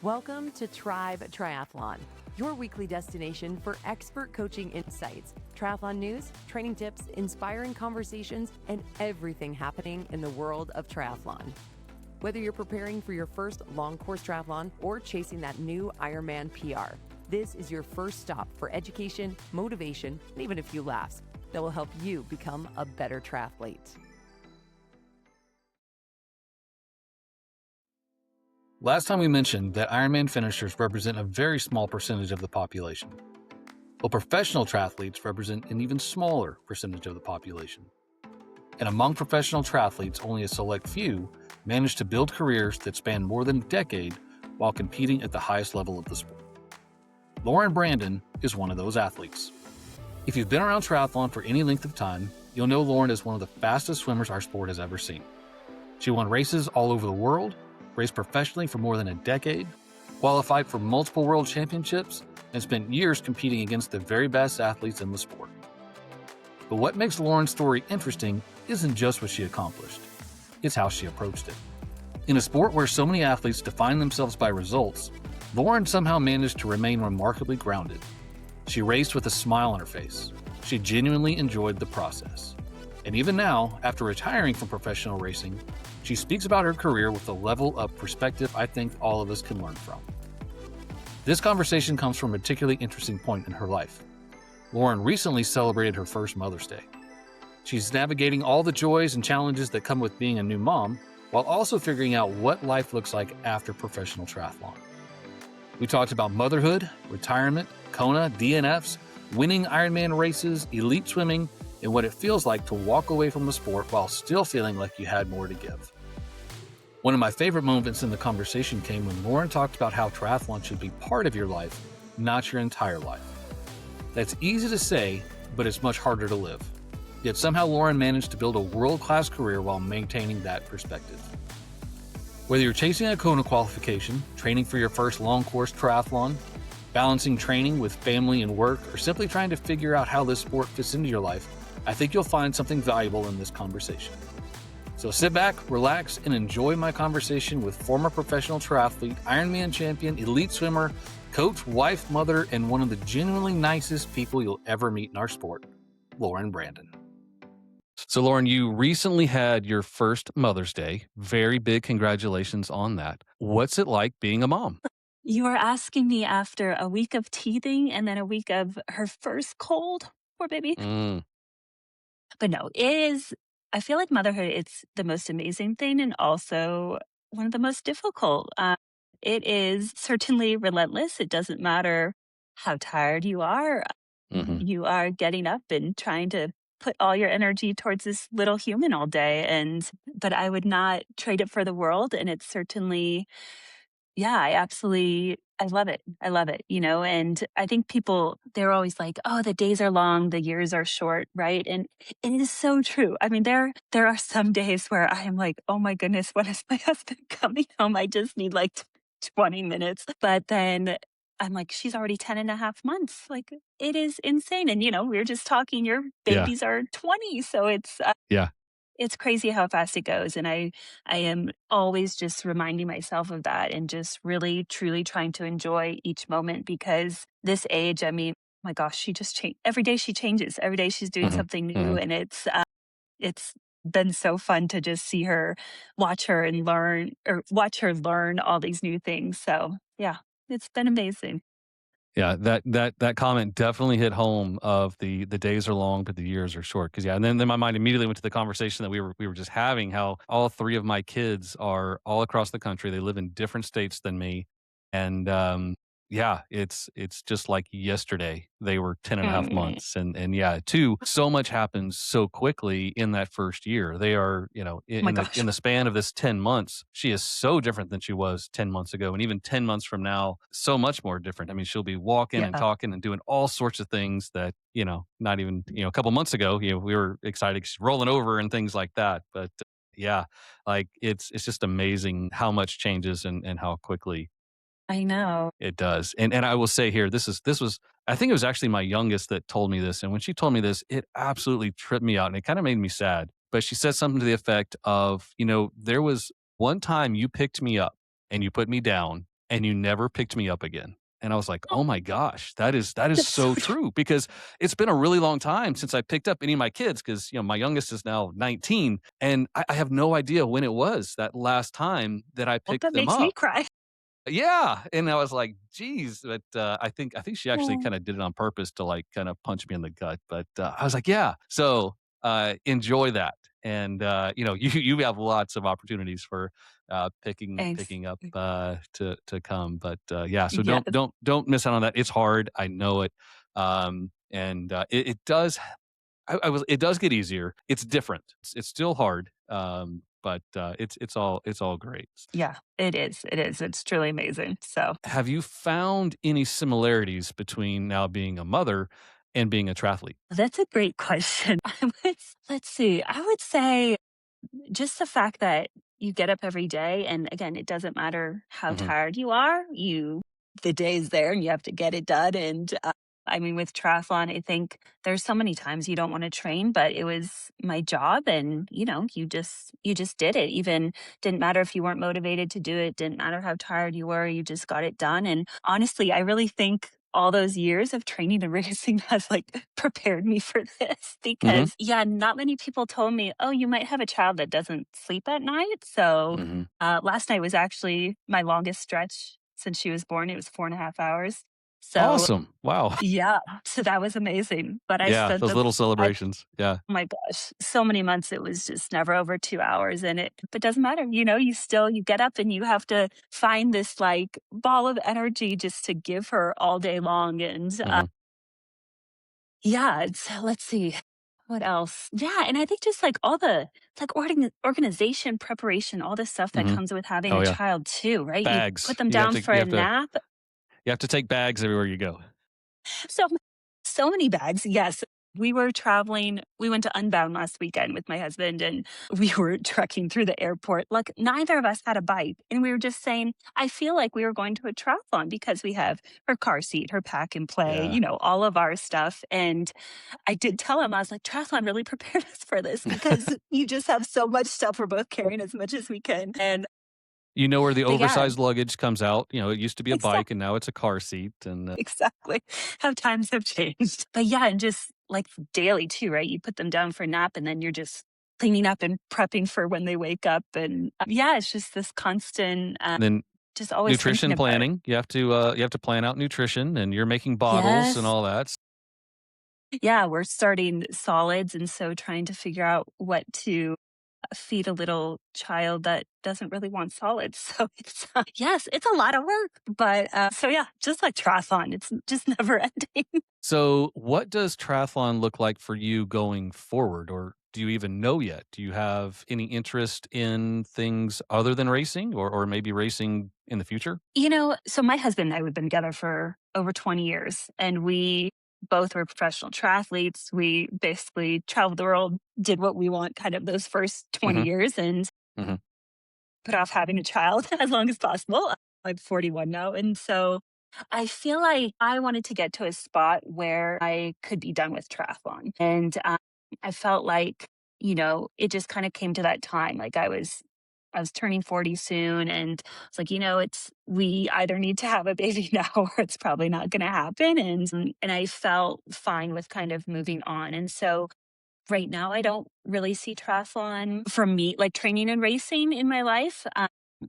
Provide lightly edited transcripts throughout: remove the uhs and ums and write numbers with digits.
Welcome to TRIbe Triathlon, your weekly destination for expert coaching insights, triathlon news, training tips, inspiring conversations, and everything happening in the world of triathlon. Whether you're preparing for your first long course triathlon or chasing that new Ironman PR, this is your first stop for education, motivation, and even a few laughs that will help you become a better triathlete. Last time we mentioned that Ironman finishers represent a very small percentage of the population. Well, professional triathletes represent an even smaller percentage of the population. And among professional triathletes, only a select few manage to build careers that span more than a decade while competing at the highest level of the sport. Lauren Brandon is one of those athletes. If you've been around triathlon for any length of time, you'll know Lauren is one of the fastest swimmers our sport has ever seen. She won races all over the world, raced professionally for more than a decade, qualified for multiple world championships, and spent years competing against the very best athletes in the sport. But what makes Lauren's story interesting isn't just what she accomplished, it's how she approached it. In a sport where so many athletes define themselves by results, Lauren somehow managed to remain remarkably grounded. She raced with a smile on her face. She genuinely enjoyed the process. And even now, after retiring from professional racing, she speaks about her career with a level of perspective I think all of us can learn from. This conversation comes from a particularly interesting point in her life. Lauren recently celebrated her first Mother's Day. She's navigating all the joys and challenges that come with being a new mom, while also figuring out what life looks like after professional triathlon. We talked about motherhood, retirement, Kona, DNFs, winning Ironman races, elite swimming, and what it feels like to walk away from the sport while still feeling like you had more to give. One of my favorite moments in the conversation came when Lauren talked about how triathlon should be part of your life, not your entire life. That's easy to say, but it's much harder to live. Yet somehow Lauren managed to build a world-class career while maintaining that perspective. Whether you're chasing a Kona qualification, training for your first long course triathlon, balancing training with family and work, or simply trying to figure out how this sport fits into your life, I think you'll find something valuable in this conversation. So sit back, relax, and enjoy my conversation with former professional triathlete, Ironman champion, elite swimmer, coach, wife, mother, and one of the genuinely nicest people you'll ever meet in our sport, Lauren Brandon. So Lauren, you recently had your first Mother's Day. Very big congratulations on that. What's it like being a mom? You are asking me after a week of teething and then a week of her first cold. Poor baby. But no, I feel like motherhood, it's the most amazing thing and also one of the most difficult. It is certainly relentless. It doesn't matter how tired you are. You are getting up and trying to put all your energy towards this little human all day. But I would not trade it for the world. And it's certainly, I love it. I love it, and I think people, they're always like, oh, the days are long, the years are short, right? And it is so true. I mean, there are some days where I am like, oh my goodness, when is my husband coming home? I just need like 20 minutes. But then I'm like, she's already 10 and a half months. Like, it is insane. And, we were just talking, your babies are 20. So it's crazy how fast it goes. And I am always just reminding myself of that and just really, truly trying to enjoy each moment because this age, I mean, my gosh, she just changed. Every day she changes. Every day she's doing something new. And it's been so fun to just see her, watch her learn all these new things. So yeah, it's been amazing. Yeah, that comment definitely hit home of the days are long, but the years are short. Because and then my mind immediately went to the conversation that we were just having, how all three of my kids are all across the country. They live in different states than me. And it's just like yesterday. They were 10 and a half months. And so much happens so quickly in that first year. They are, in the span of this 10 months, she is so different than she was 10 months ago. And even 10 months from now, so much more different. I mean, she'll be walking and talking and doing all sorts of things that, not even, a couple months ago, we were excited, she's rolling over and things like that. But it's just amazing how much changes and how quickly I know. it does. And I will say here, this was, I think it was actually my youngest that told me this. And when she told me this, it absolutely tripped me out and it kind of made me sad. But she said something to the effect of, there was one time you picked me up and you put me down and you never picked me up again. And I was like, oh Oh, my gosh, that is that's so so true, because it's been a really long time since I picked up any of my kids, because my youngest is now 19, and I have no idea when it was that last time that I true. picked That them makes me up. cry. Yeah, and I was like, "Geez," but, I think she actually Oh, kinda did it on purpose to, like, kinda punch me in the gut, but, I was like, "Yeah." So, enjoy that, and, you have lots of opportunities for, thanks. picking up, to come, but, yeah, so Yes. don't miss out on that. It's hard, I know it, and, it does it does get easier. It's different. It's still hard, but, it's all great. Yeah, it is. It is. It's truly amazing. So Have you found any similarities between now being a mother and being a triathlete? that's a great question. Let's see. I would say just the fact that you get up every day, and again, it doesn't matter how Mhm, tired you are, the day's there and you have to get it done. And I mean, with triathlon, I think there's so many times you don't want to train, but it was my job, and you just did it. Even didn't matter if you weren't motivated to do it, didn't matter how tired you were, you just got it done. And honestly, I really think all those years of training and racing has like prepared me for this, mhm, because yeah, not many people told me, oh, you might have a child that doesn't sleep at night. So mhm. last night was actually my longest stretch since she was born. It was 4.5 hours. So Awesome. Wow. yeah, so that was amazing. But I Yeah, spent those little celebrations. Yeah. oh my gosh, so many months it was just never over 2 hours. And but doesn't matter, you get up and you have to find this like ball of energy just to give her all day long. And Mhm, yeah, let's see. What else? Yeah, and I think just like all the like organization, preparation, all the stuff that mhm. comes with having Oh, a yeah. child too, right? You put Bags. them down for You a have to nap. you have to take bags everywhere you go. So so many bags. Yes. We were traveling. We went to Unbound last weekend with my husband, and we were trekking through the airport. Like neither of us had a bike. And we were just saying, I feel like we were going to a triathlon because we have her car seat, her pack and play, Yeah. all of our stuff. And I did tell him, I was like, triathlon really prepared us for this because you just have so much stuff. We're both carrying as much as we can. You know where the But yeah, oversized luggage comes out. It used to be a bike exactly. and now it's a car seat, and, Exactly. How times have changed. But yeah, and just like daily too, right? You put them down for a nap and then you're just cleaning up and prepping for when they wake up. And yeah, it's just this constant, then just always thinking nutrition about it. planning. You have to plan out nutrition, and you're making bottles and Yes. all that. Yeah, we're starting solids. And so trying to figure out what to feed a little child that doesn't really want solids. So yes, it's a lot of work. But so yeah, just like triathlon, it's just never ending. So, what does triathlon look like for you going forward, or do you even know yet? Do you have any interest in things other than racing, or maybe racing in the future? So my husband and I, we've been together for over 20 years, and we both were professional triathletes. We basically traveled the world, did what we want kind of those first 20 Hmm. years, and Hmm. put off having a child as long as possible. I'm 41 now. And so I feel like I wanted to get to a spot where I could be done with triathlon. And I felt like, it just kind of came to that time. Like I was turning 40 soon, and it's like, we either need to have a baby now or it's probably not going to happen. And I felt fine with kind of moving on. And so right now, I don't really see triathlon for me, like training and racing in my life.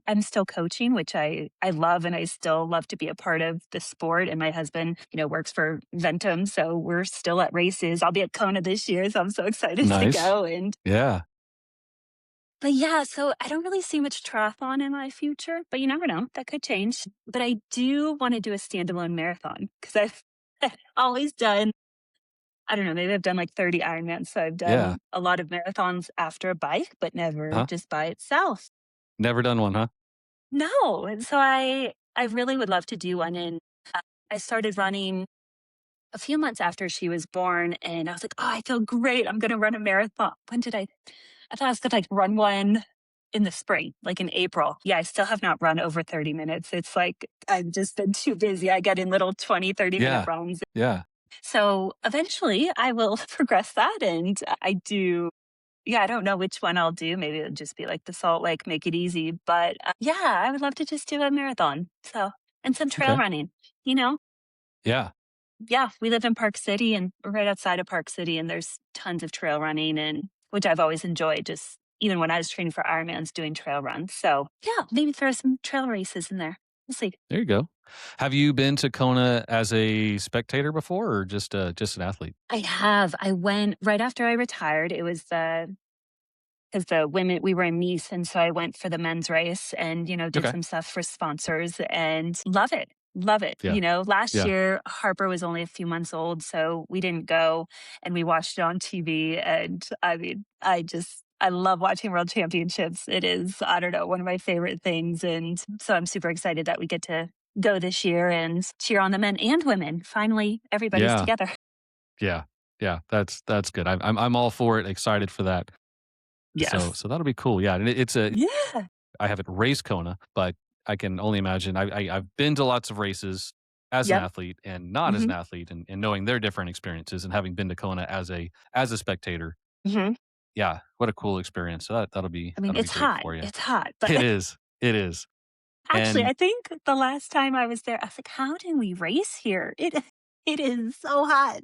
I'm still coaching, which I love, and I still love to be a part of the sport. And my husband, works for Ventum, so we're still at races. I'll be at Kona this year, so I'm so excited to Nice. go. And Yeah. but yeah, so I don't really see much triathlon in my future, but you never know, that could change. But I do want to do a standalone marathon because I've always done. I don't know, maybe I've done like 30 Ironmans. So I've Yeah. done a lot of marathons after a bike, but never Huh? just by itself. Never done one, huh? No. And so I really would love to do one. And uh, I started running a few months after she was born, and I was like, oh, I feel great. I'm going to run a marathon. When did I thought I was going to like run one in the spring, like in April. Yeah, I still have not run over 30 minutes. It's like I've just been too busy. I get in little 20, 30 minute Yeah. runs. Yeah. So eventually I will progress that. And I do. Yeah, I don't know which one I'll do. Maybe it'll just be like the Salt Lake, make it easy. But yeah, I would love to just do a marathon. So, and some trail Okay. running, you know? Yeah. Yeah, we live in Park City and right outside of Park City, and there's tons of trail running, and which I've always enjoyed, just even when I was training for Ironmans doing trail runs. So yeah, maybe throw some trail races in there. We'll see. There you go. Have you been to Kona as a spectator before, or just an athlete? I have. I went right after I retired. It was because the women, we were in Nice. And so I went for the men's race and, did Okay. some stuff for sponsors and love it. Love it. Yeah. Last Yeah. year, Harper was only a few months old. So we didn't go and we watched it on TV. And I mean, I love watching World Championships. It is, I don't know, one of my favorite things. And so I'm super excited that we get to go this year and cheer on the men and women. Finally, everybody's Yeah. together. Yeah. Yeah. That's good. I'm all for it. Excited for that. So Yes. that'll be cool. Yeah. And Yeah. I haven't raced Kona, but I can only imagine. I've been to lots of races as an Yep. athlete and not as Hmm. an athlete, and knowing their different experiences, and having been to Kona as a spectator. Hmm. Yeah, what a cool experience. So that'll be I mean, it's great hot. for you. It's hot. But It is. It is. actually, And I think the last time I was there, I was like, how do we race here? It is so hot.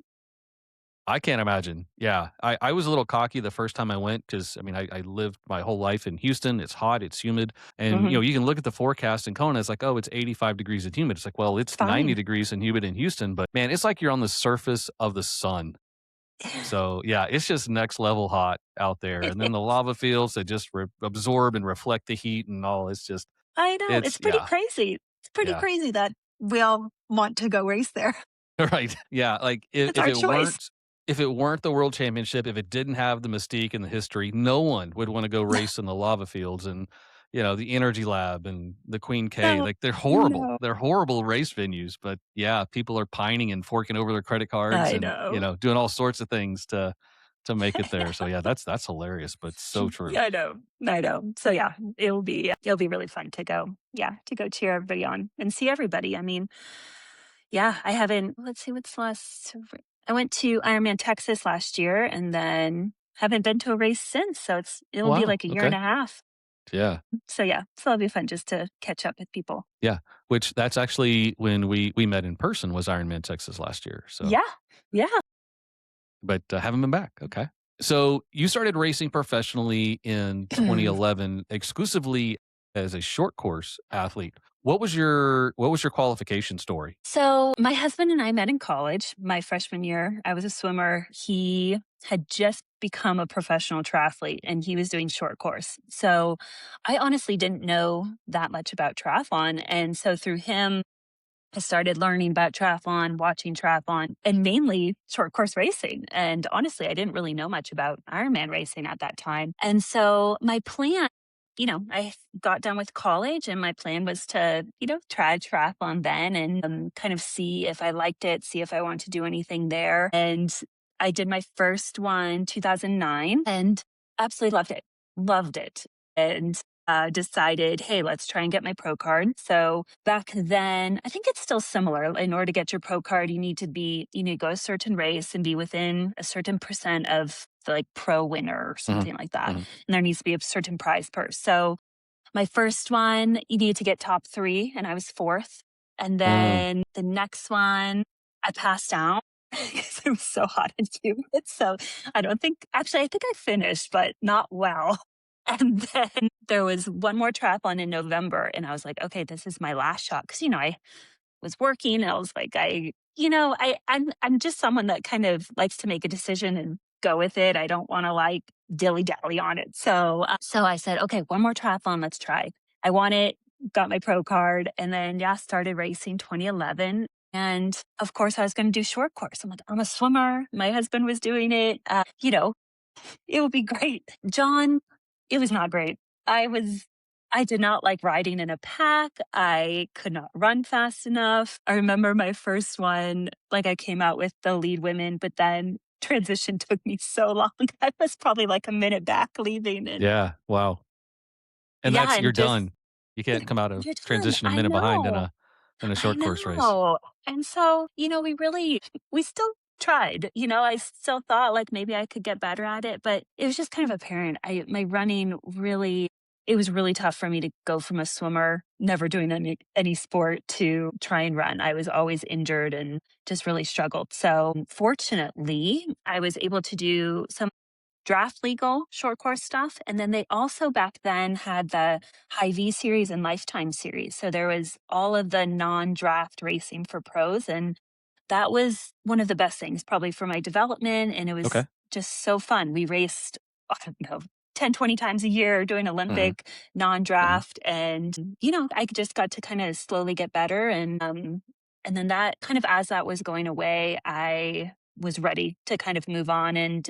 I can't imagine. Yeah. I was a little cocky the first time I went because, I mean, I lived my whole life in Houston. It's hot, it's humid. And, Hmm. you can look at the forecast in Kona. It's like, oh, it's 85 degrees and humid. It's like, well, It's it's 90 fine. degrees and humid in Houston. But man, it's like you're on the surface of the sun. So yeah, it's just next level hot out there. And then the lava fields that just absorb and reflect the heat and all. It's just, I know. it's, It's pretty yeah, crazy. It's pretty yeah. crazy that we all want to go race there. Right. Yeah. Like It's our choice. if it weren't the world championship, if it didn't have the mystique and the history, no one would want to go race in the lava fields and, the energy lab and the Queen K. No, Like they're horrible. no. They're horrible race venues, but yeah, people are pining and forking over their credit cards I and, know. doing all sorts of things to make it there. So yeah, that's hilarious, but so true. Yeah, I know. I know. So yeah, it'll be really fun to go. Yeah, to go cheer everybody on and see everybody. I mean, yeah, I haven't. Let's see, what's the last? I went to Ironman Texas last year, and then haven't been to a race since. So it'll be Wow. like a year and Okay. a half. Yeah. So yeah, so it'll be fun just to catch up with people. Yeah. Which that's actually when we met in person was Ironman Texas last year. So Yeah, yeah. but haven't been back. Okay. So you started racing professionally in 2011 exclusively as a short course athlete. What was your qualification story? So my husband and I met in college. My freshman year, I was a swimmer. He had just become a professional triathlete and he was doing short course. So I honestly didn't know that much about triathlon. And so through him, I started learning about triathlon, watching triathlon, and mainly short course racing. And honestly, I didn't really know much about Ironman racing at that time. And so my plan, I got done with college and my plan was to, try triathlon then and kind of see if I liked it, see if I wanted to do anything there. And I did my first one 2009 and absolutely loved it. Loved it. And decided, hey, let's try and get my pro card. So back then, I think it's still similar. In order to get your pro card, you need to go a certain race and be within a certain percent of the like pro winner or Hmm. something like that. Hmm. And there needs to be a certain prize purse. So my first one, you needed to get top 3, and I was 4th. And Mm. then the next one, I passed out because it was so hot and humid. So I think I finished, but not well. And then there was one more triathlon in November, and I was like, okay, this is my last shot. Cause, I was working and I was like, I'm just someone that kind of likes to make a decision and go with it. I don't want to like dilly dally on it. So I said, okay, one more triathlon, let's try. I won it, got my pro card, and then started racing 2011. And of course, I was going to do short course. I'm like, I'm a swimmer. My husband was doing it. It would be great. John, it was not great. I did not like riding in a pack. I could not run fast enough. I remember my first one, like I came out with the lead women, but then transition took me so long. I was probably like a minute back leaving. And Yeah. Wow. And yeah, you're and just, done. You can't come out of you're done. transition a I minute behind in know. a I short course race. know. And so, we still tried. I still thought like maybe I could get better at it, but it was just kind of apparent. My running really, it was really tough for me to go from a swimmer, never doing any sport, to try and run. I was always injured and just really struggled. So fortunately, I was able to do some draft legal short course stuff. And then they also back then had the High V series and Lifetime series. So there was all of the non-draft racing for pros. And that was one of the best things probably for my development. And it was Okay. just so fun. We raced, I don't know, 10, 20 times a year doing Olympic non-draft. And, I just got to kind of slowly get better. And then that kind of, as that was going away, I was ready to kind of move on and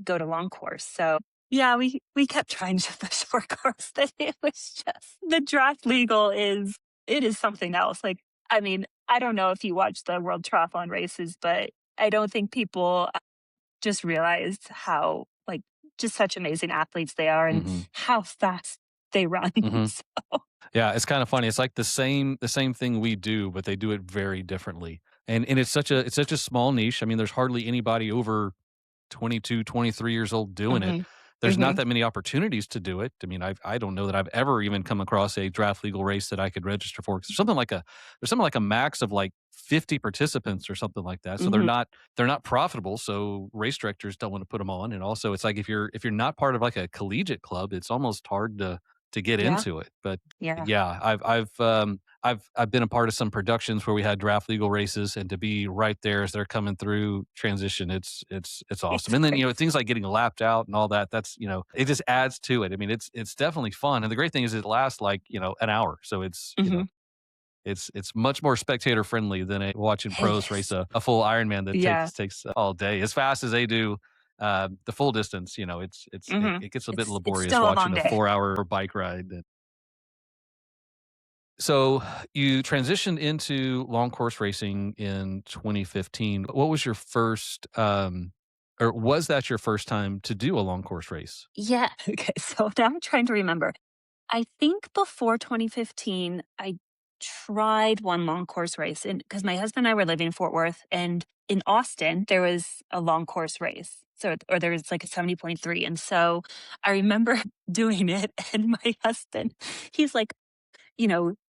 go to long course. So yeah, we kept trying to the short course. That it was just the draft legal it is something else. Like, I mean, I don't know if you watch the World Triathlon races, but I don't think people just realize how like just such amazing athletes they are and how fast they run. So. Yeah, it's kind of funny. It's like the same thing we do, but they do it very differently. And it's such a small niche. I mean, there's hardly anybody over 22, 23 years old doing it. hmm There's hmm not that many opportunities to do it. I mean, I don't know that I've ever even come across a draft legal race that I could register for. 'Cause there's something like a max of like 50 participants or something like that. So hmm they're not profitable. So race directors don't want to put them on. And also it's like if you're not part of like a collegiate club, it's almost hard to get Yeah. into it. But Yeah. yeah, I've been a part of some productions where we had draft legal races, and to be right there as they're coming through transition, it's awesome. It's And then great. things like getting lapped out and all that. That's it just adds to it. I mean, it's definitely fun, and the great thing is it lasts like an hour, so it's hmm it's much more spectator friendly than watching It pros race is. a full Ironman that Yeah. takes all day as fast as they do. The full distance, hmm it gets a bit It's laborious still a watching long a day. 4 hour bike ride. So you transitioned into long course racing in 2015. What was your first, or was that your first time to do a long course race? Yeah. Okay. So now I'm trying to remember. I think before 2015, I tried one long course race, and because my husband and I were living in Fort Worth, and in Austin there was a long course race. So, or there was like a 70.3. And so I remember doing it, and my husband, he's like,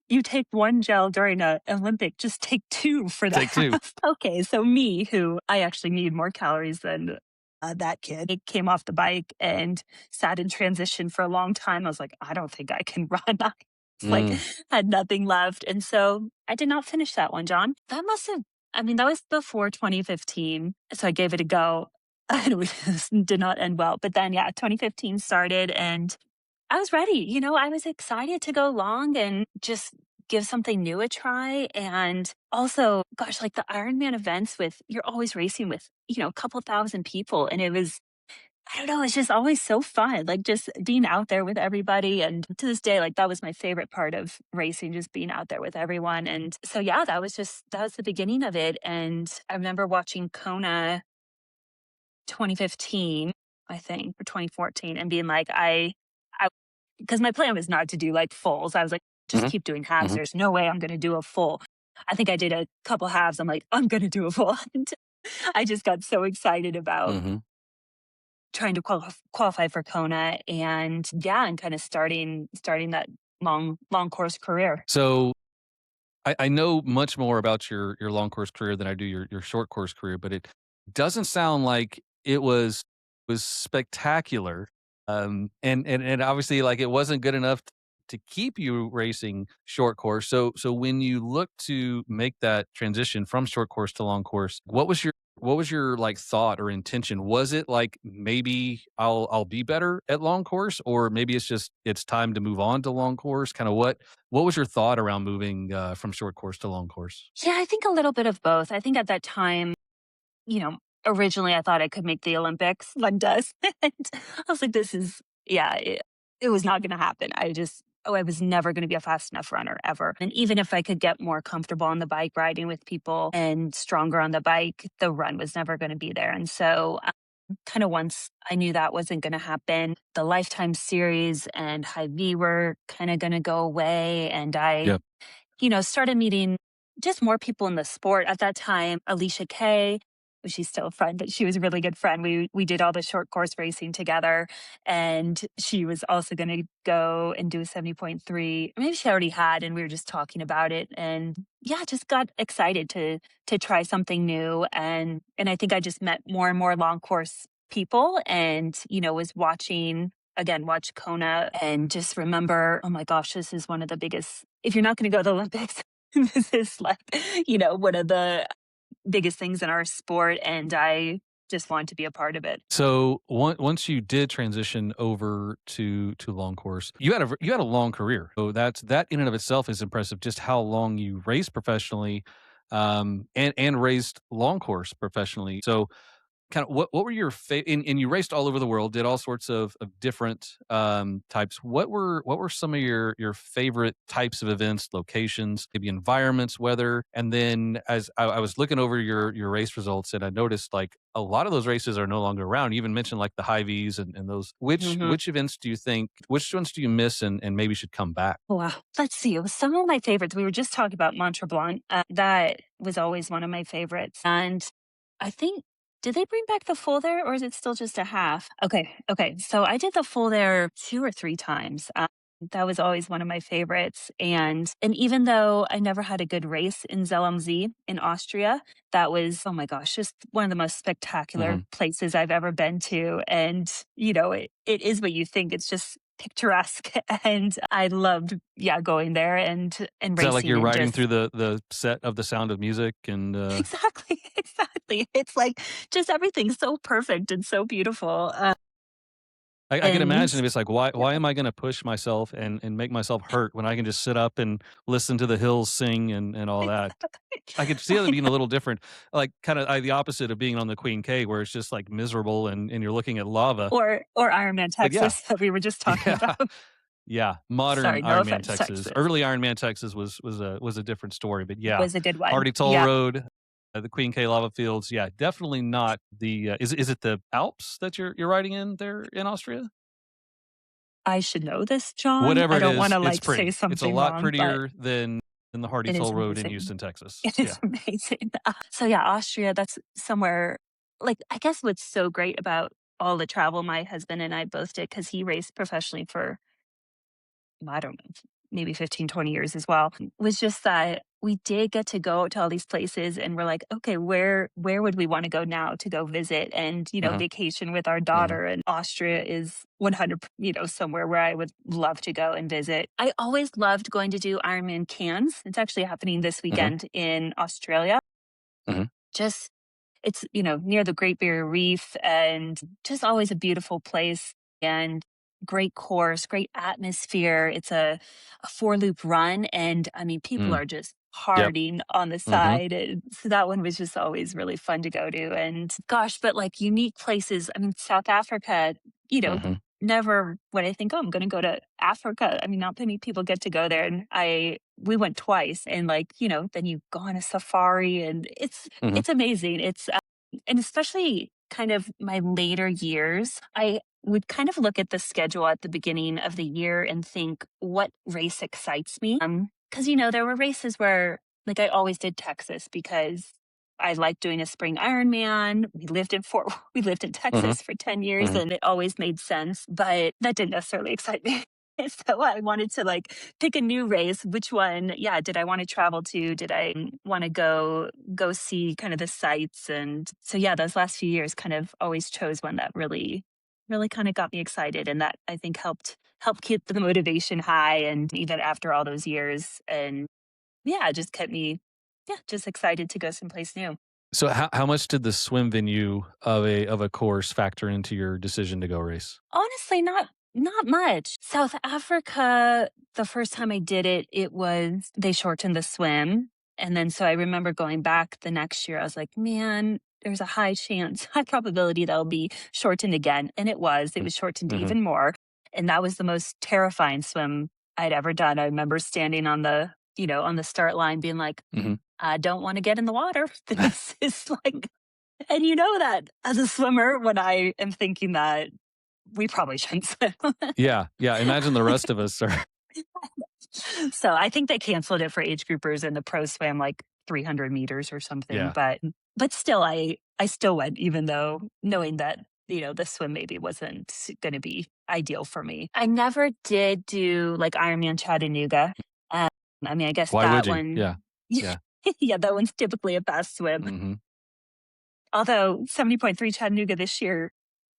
you take one gel during a Olympic, just take two for the Take two. half. Okay, so me, who I actually need more calories than that kid, it came off the bike and sat in transition for a long time. I was like, I don't think I can run. I like Mm, had nothing left, and so I did not finish that one, John. That must have. I mean, that was before 2015, so I gave it a go. And it did not end well. But then, yeah, 2015 started, and I was ready. I was excited to go long and just give something new a try. And also, gosh, like the Ironman events you're always racing with, a couple thousand people. And it was, I don't know, it's just always so fun. Like just being out there with everybody. And to this day, like that was my favorite part of racing, just being out there with everyone. And so, yeah, that was the beginning of it. And I remember watching Kona 2015, I think, or 2014, and being like, because my plan was not to do like fulls. I was like, just mhm, keep doing halves. mhm, There's no way I'm going to do a full. I think I did a couple halves. I'm like, I'm going to do a full. And I just got so excited about mhm. trying to qualify for Kona, and yeah, and kind of starting that long course career. So I know much more about your long course career than I do your short course career, but it doesn't sound like it was spectacular. And obviously like it wasn't good enough to keep you racing short course. So when you look to make that transition from short course to long course, what was your like thought or intention? Was it like maybe I'll be better at long course, or maybe it's time to move on to long course? Kind of what was your thought around moving from short course to long course? Yeah, I think a little bit of both. I think at that time, you know, originally I thought I could make the Olympics. One does. And I was like, yeah, it was not going to happen. I was never going to be a fast enough runner ever. And even if I could get more comfortable on the bike riding with people and stronger on the bike, the run was never going to be there. And so, kind of once I knew that wasn't going to happen, the Lifetime series and High V were kind of going to go away. And I, Yep. started meeting just more people in the sport at that time. Alicia Kay, she's still a friend, but she was a really good friend. We did all the short course racing together, and she was also going to go and do a 70.3. Maybe she already had, and we were just talking about it, and yeah, just got excited to try something new. And I think I just met more and more long course people, and was watch Kona, and just remember, oh my gosh, this is one of the biggest. If you're not going to go to the Olympics, this is like, one of the biggest things in our sport, and I just want to be a part of it. So once you did transition over to long course, you had a long career. So that in and of itself is impressive. Just how long you raced professionally, and raced long course professionally. So kind of what were your and you raced all over the world, did all sorts of different types. What were some of your favorite types of events, locations, maybe environments, weather? And then as I was looking over your race results, and I noticed like a lot of those races are no longer around. You even mentioned like the high V's and those. Which events do you think, which ones do you miss and maybe should come back? Wow. Let's see. Some of my favorites, we were just talking about Mont Tremblant. That was always one of my favorites. And I think, did they bring back the full there, or is it still just a half? Okay. So I did the full there 2 or 3 times. That was always one of my favorites. And even though I never had a good race in Zell am See in Austria, that was, oh my gosh, just one of the most spectacular places I've ever been to. And, it is what you think. It's just picturesque. And I loved, going there and racing. Is that like you're riding through the set of The Sound of Music and Exactly. It's like just everything's so perfect and so beautiful. I can imagine if it's like, why am I going to push myself and make myself hurt when I can just sit up and listen to the hills sing and all that? I could see that being a little different, like kind of the opposite of being on the Queen K, where it's just like miserable and you're looking at lava. Or Ironman Texas that we were just talking about. Yeah, modern Sorry, no Ironman offense, Texas. Early Ironman Texas was a different story, but yeah, was a good one. Hardy Toll Road, the Queen K lava fields. Yeah, definitely not the. Is it the Alps that you're riding in there in Austria? I should know this, John. Whatever I don't it is, want to it's pretty. say something It's a lot wrong, prettier than the Hardy it is Toll Road in amazing. Houston, Texas. It is amazing. So yeah, Austria, that's somewhere, like, I guess what's so great about all the travel my husband and I both did, because he raced professionally for, I don't know, maybe 15, 20 years as well, was just that we did get to go to all these places, and we're like, okay, where would we want to go now to go visit and, vacation with our daughter? And Austria is 100, somewhere where I would love to go and visit. I always loved going to do Ironman Cairns. It's actually happening this weekend in Australia. Just, it's, near the Great Barrier Reef, and just always a beautiful place. And great course, great atmosphere. It's a 4-loop run. And I mean, people are just partying on the side. And so that one was just always really fun to go to. And gosh, but like unique places. I mean, South Africa, never would I think, oh, I'm going to go to Africa. I mean, not many people get to go there. And we went twice, and like, then you go on a safari, and it's amazing. It's, and especially kind of my later years, I would kind of look at the schedule at the beginning of the year and think, what race excites me? Because, there were races where, like, I always did Texas because I liked doing a spring Ironman. We lived in Texas for 10 years, and it always made sense, but that didn't necessarily excite me. So I wanted to like pick a new race. Which one? Yeah. Did I want to travel to? Did I want to go see kind of the sights? And so, yeah, those last few years kind of always chose one that really, really kind of got me excited. And that I think helped keep the motivation high. And even after all those years, and yeah, it just kept me, just excited to go someplace new. So how much did the swim venue of a course factor into your decision to go race? Honestly, not much. South Africa, the first time I did it, they shortened the swim. And then so I remember going back the next year, I was like, man, there's a high probability that'll be shortened again. And it was shortened even more. And that was the most terrifying swim I'd ever done. I remember standing on the start line being like, I don't want to get in the water. This is like, and that as a swimmer, when I am thinking that, we probably shouldn't swim. Yeah. Imagine the rest of us are. So I think they canceled it for age groupers, and the pro swam like 300 meters or something. Yeah. But still, I still went, even though knowing that, the swim maybe wasn't going to be ideal for me. I never did do like Ironman Chattanooga. Um, I mean, I guess Why would that you? one, Yeah. Yeah. yeah, that one's typically a fast swim. Mm-hmm. Although 70.3 Chattanooga this year,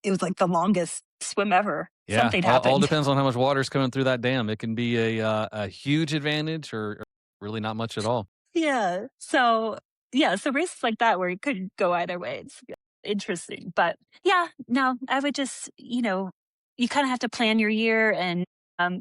it was like the longest swim ever. Yeah. Something All happened. depends on how much water's coming through that dam. It can be a huge advantage or really not much at all. Yeah. So races like that where it could go either way. It's interesting. But yeah, no, I would just, you kind of have to plan your year. And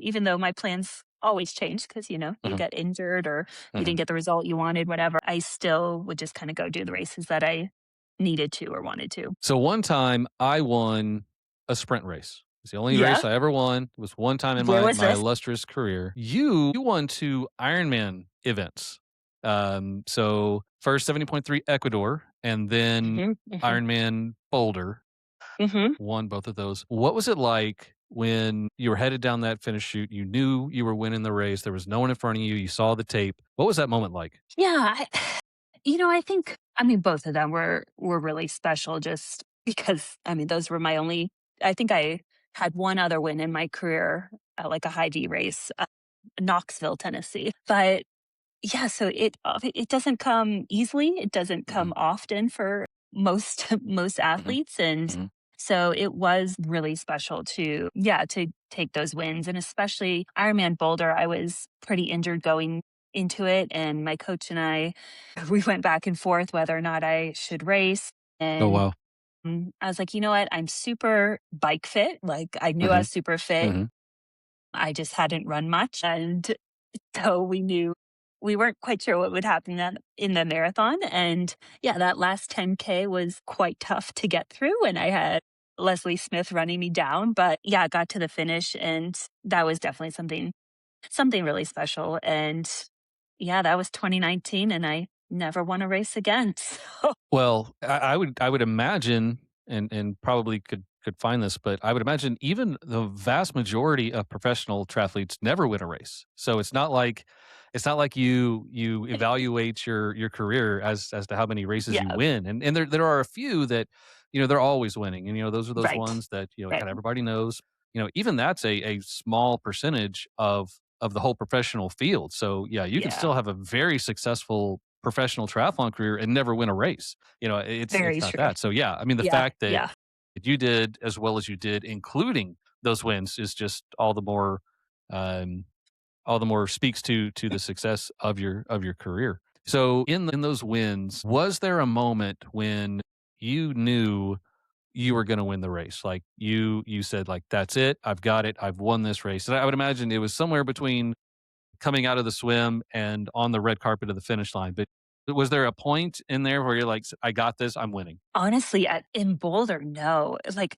even though my plans always change because, you Mhm. get injured or you Mhm. didn't get the result you wanted, whatever, I still would just kind of go do the races that I needed to or wanted to. So one time I won a sprint race. It's the only Yeah. race I ever won. It was one time in Where my was this? illustrious career. You won 2 Ironman events. So first 70.3 Ecuador and then Ironman Boulder. Won both of those. What was it like when you were headed down that finish chute? You knew you were winning the race. There was no one in front of you. You saw the tape. What was that moment like? Yeah. I think, both of them were really special just because, those were my only, I think I had one other win in my career, like a high V race, Knoxville, Tennessee. But yeah, so it doesn't come easily. It doesn't come often for most athletes. And so it was really special to take those wins. And especially Ironman Boulder, I was pretty injured going into it. And my coach and I, we went back and forth whether or not I should race. And Oh, wow. I was like, you know what? I'm super bike fit. Like I knew I was super fit. I just hadn't run much. And so we weren't quite sure what would happen in the marathon. And yeah, that last 10K was quite tough to get through. And I had Leslie Smith running me down. But yeah, I got to the finish and that was definitely something really special. And yeah, that was 2019 and I never won a race again. So. Well, I would imagine, and probably could find this, but I would imagine even the vast majority of professional triathletes never win a race. So it's not like you evaluate your career as to how many races you Yeah. win, and there are a few that they're always winning, and those are those Right. ones that Right. kind of everybody knows. Even that's a small percentage of the whole professional field. So yeah, you can still have a very successful professional triathlon career and never win a race. It's Very not true. that. So yeah, I mean the Yeah, fact that yeah. you did as well as you did, including those wins, is just all the more speaks to the success of your career. So in those wins, was there a moment when you knew you were going to win the race? Like you said, like, that's it, I've got it, I've won this race. And I would imagine it was somewhere between coming out of the swim and on the red carpet of the finish line. But was there a point in there where you're like, I got this, I'm winning? Honestly, in Boulder, no. I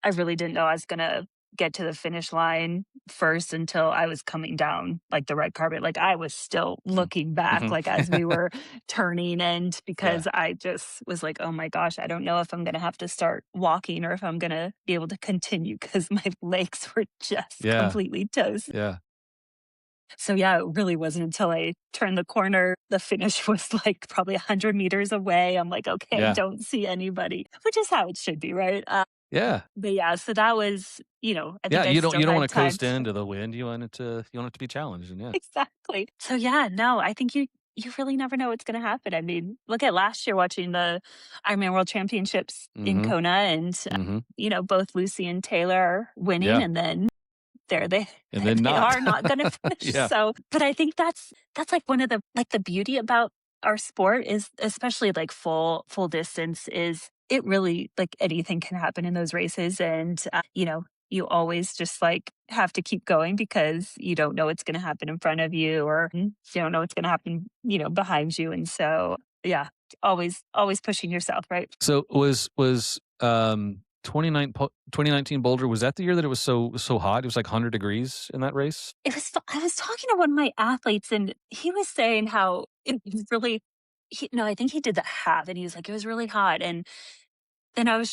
really didn't know I was going to get to the finish line first until I was coming down like the red carpet. Like I was still looking back, like as we were turning. And because I just was like, oh my gosh, I don't know if I'm going to have to start walking or if I'm going to be able to continue because my legs were just completely toast. Yeah. So yeah, it really wasn't until I turned the corner. The finish was like probably 100 meters away. I'm like, okay, I don't see anybody, which is how it should be, right? Yeah. But yeah, so that was, I think you don't want to coast into the wind. You want it to be challenged, and Exactly. So yeah, no, I think you really never know what's going to happen. I mean, look at last year watching the Ironman World Championships in Kona, and both Lucy and Taylor are winning, and then they are not going to finish. So, but I think that's like one of the beauty about our sport is, especially like full distance, is it really, like, anything can happen in those races. And, you always just like have to keep going because you don't know what's going to happen in front of you, or you don't know what's going to happen, behind you. And so, yeah, always pushing yourself. Right. So was 2019 Boulder, was that the year that it was so hot? It was like 100 degrees in that race? I was talking to one of my athletes and he was saying how it was really, I think he did the half and he was like, it was really hot. And then I was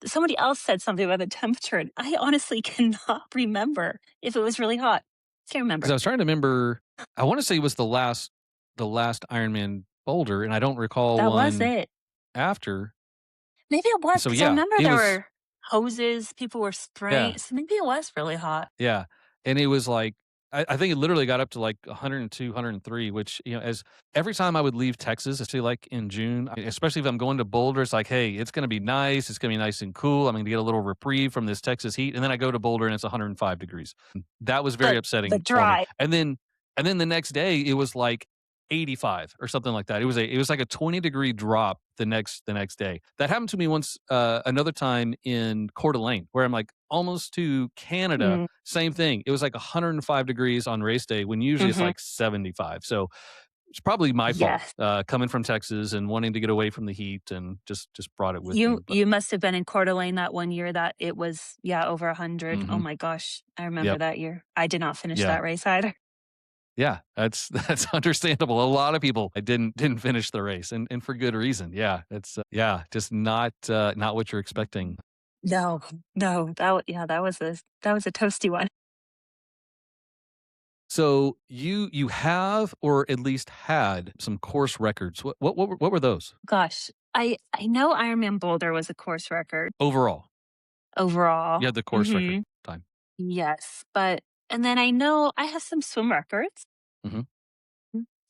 somebody else said something about the temperature and I honestly cannot remember if it was really hot. Can't remember. Because I was trying to remember, I want to say it was the last the last Ironman Boulder, and I don't recall That was one it. after. Maybe it was So because I yeah, remember it there was were hoses, people were yeah. spraying, so maybe it was really hot. Yeah, and it was like I think it literally got up to like 102, 103, which, as every time I would leave Texas, especially like in June, especially if I'm going to Boulder, it's like, hey, it's gonna be nice, it's gonna be nice and cool, I'm gonna get a little reprieve from this Texas heat, and then I go to Boulder and it's 105 degrees. That was very But upsetting for me. dry. And then the next day it was like 85 or something like that. It was like a 20-degree drop the next day. That happened to me once, another time in Coeur d'Alene, where I'm like almost to Canada. Mm, Same thing. It was like 105 degrees on race day when usually it's mhm. like 75. So it's probably my fault, Yes. coming from Texas and wanting to get away from the heat and just brought it with me. You But you must have been in Coeur d'Alene that one year that it was, yeah, over 100. Oh hmm my gosh, I remember yep, that year. I did not finish yeah, that race either. yeah. That's understandable. A lot of people I didn't finish the race, and for good reason. Yeah, it's yeah, just not what you're expecting. No, no, yeah, that was a toasty one. So you have, or at least had, some course records. What were those Gosh, I know Ironman Boulder was a course record overall? You overall. had the course record Mhm. time. Yes, but and then I know I have some swim records Mhm.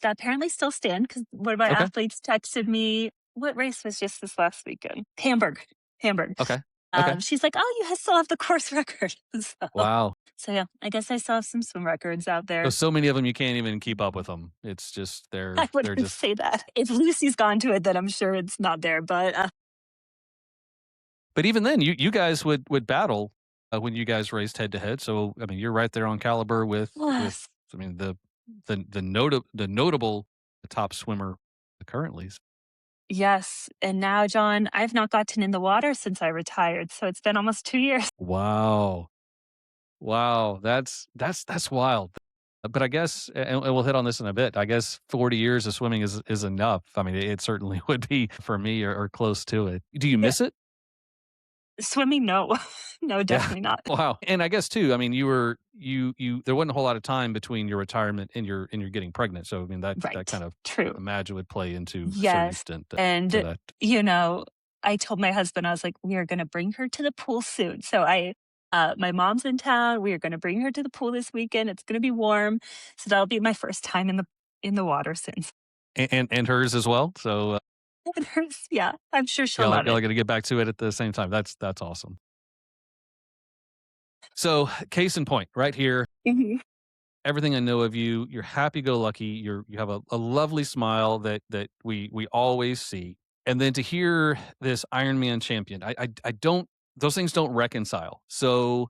that apparently still stand because one of my Okay. athletes texted me, "What race was just this last weekend?" Hamburg, Hamburg. Okay. Okay. She's like, "Oh, still have the course record." Wow. So yeah, I guess I still have some swim records out there. So many of them you can't even keep up with them. It's just I they're wouldn't just. say that. If Lucy's gone to it, then I'm sure it's not there. But But even then, you guys would battle, when you guys raced head to head. So I mean, you're right there on caliber with yes, I mean the notable top swimmer currently. yes. And now, John, I've not gotten in the water since I retired, so it's been almost 2 years. Wow. Wow, that's wild. But I guess, and we'll hit on this in a bit. I guess 40 years of swimming is enough. I mean, it certainly would be for me, or close to it. Do you Yeah, miss it? swimming, no, no, Yeah. definitely not. Wow. And I guess too. I mean, you there wasn't a whole lot of time between your retirement and your getting pregnant. So I mean, that Right, kind of true. imagine would play into a certain Yes, extent to and that. you know, I told my husband, I was like, "We are going to bring her to the pool soon." So my mom's in town. We are going to bring her to the pool this weekend. It's going to be warm, so that'll be my first time in the water since. And hers as well. So And hers, yeah, I'm sure she'll y'all love y'all it. got to get back to it at the same time. That's awesome. So case in point, right here. Mhm. Everything I know of you, you're happy-go-lucky, you have a lovely smile that we always see, and then to hear this Ironman champion, I don't, those things don't reconcile. So,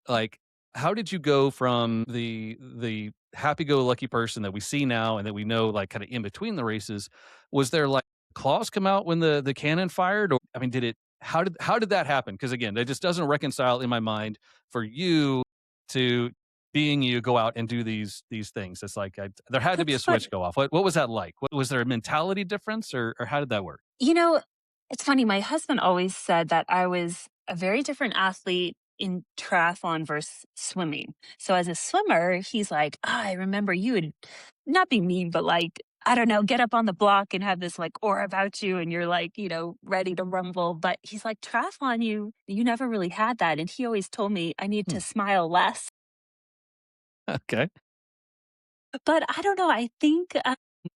like, how did you go from the happy-go-lucky person that we see now and that we know, like, kinda in between the races? Was there, like, claws come out when the cannon fired? Or, I mean, did it how did that happen? Because again, that just doesn't reconcile in my mind for you to, being you, go out and do these things. It's like, there had to be a That's what switch go off. What was that like? What was there, a mentality difference, or how did that work? you know. It's funny. My husband always said that I was a very different athlete in triathlon versus swimming. So as a swimmer, he's like, I remember you would not be mean, but like, I don't know, get up on the block and have this like aura about you and you're like, ready to rumble. But he's like, triathlon, you never really had that. And he always told me I need Hmm. to smile less. Okay. But I don't know. I think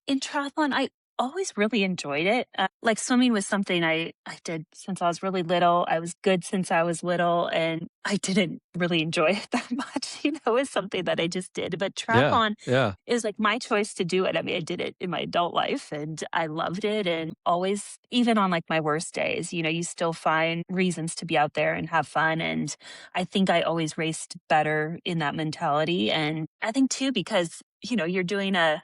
in triathlon, I always really enjoyed it. Like swimming was something I did since I was really little. I was good since I was little, and I didn't really enjoy it that much. It was something that I just did. But Yeah. triathlon Yeah. is like my choice to do it. I mean, I did it in my adult life and I loved it. And always, even on like my worst days, you still find reasons to be out there and have fun. And I think I always raced better in that mentality. And I think too, because, you're doing well,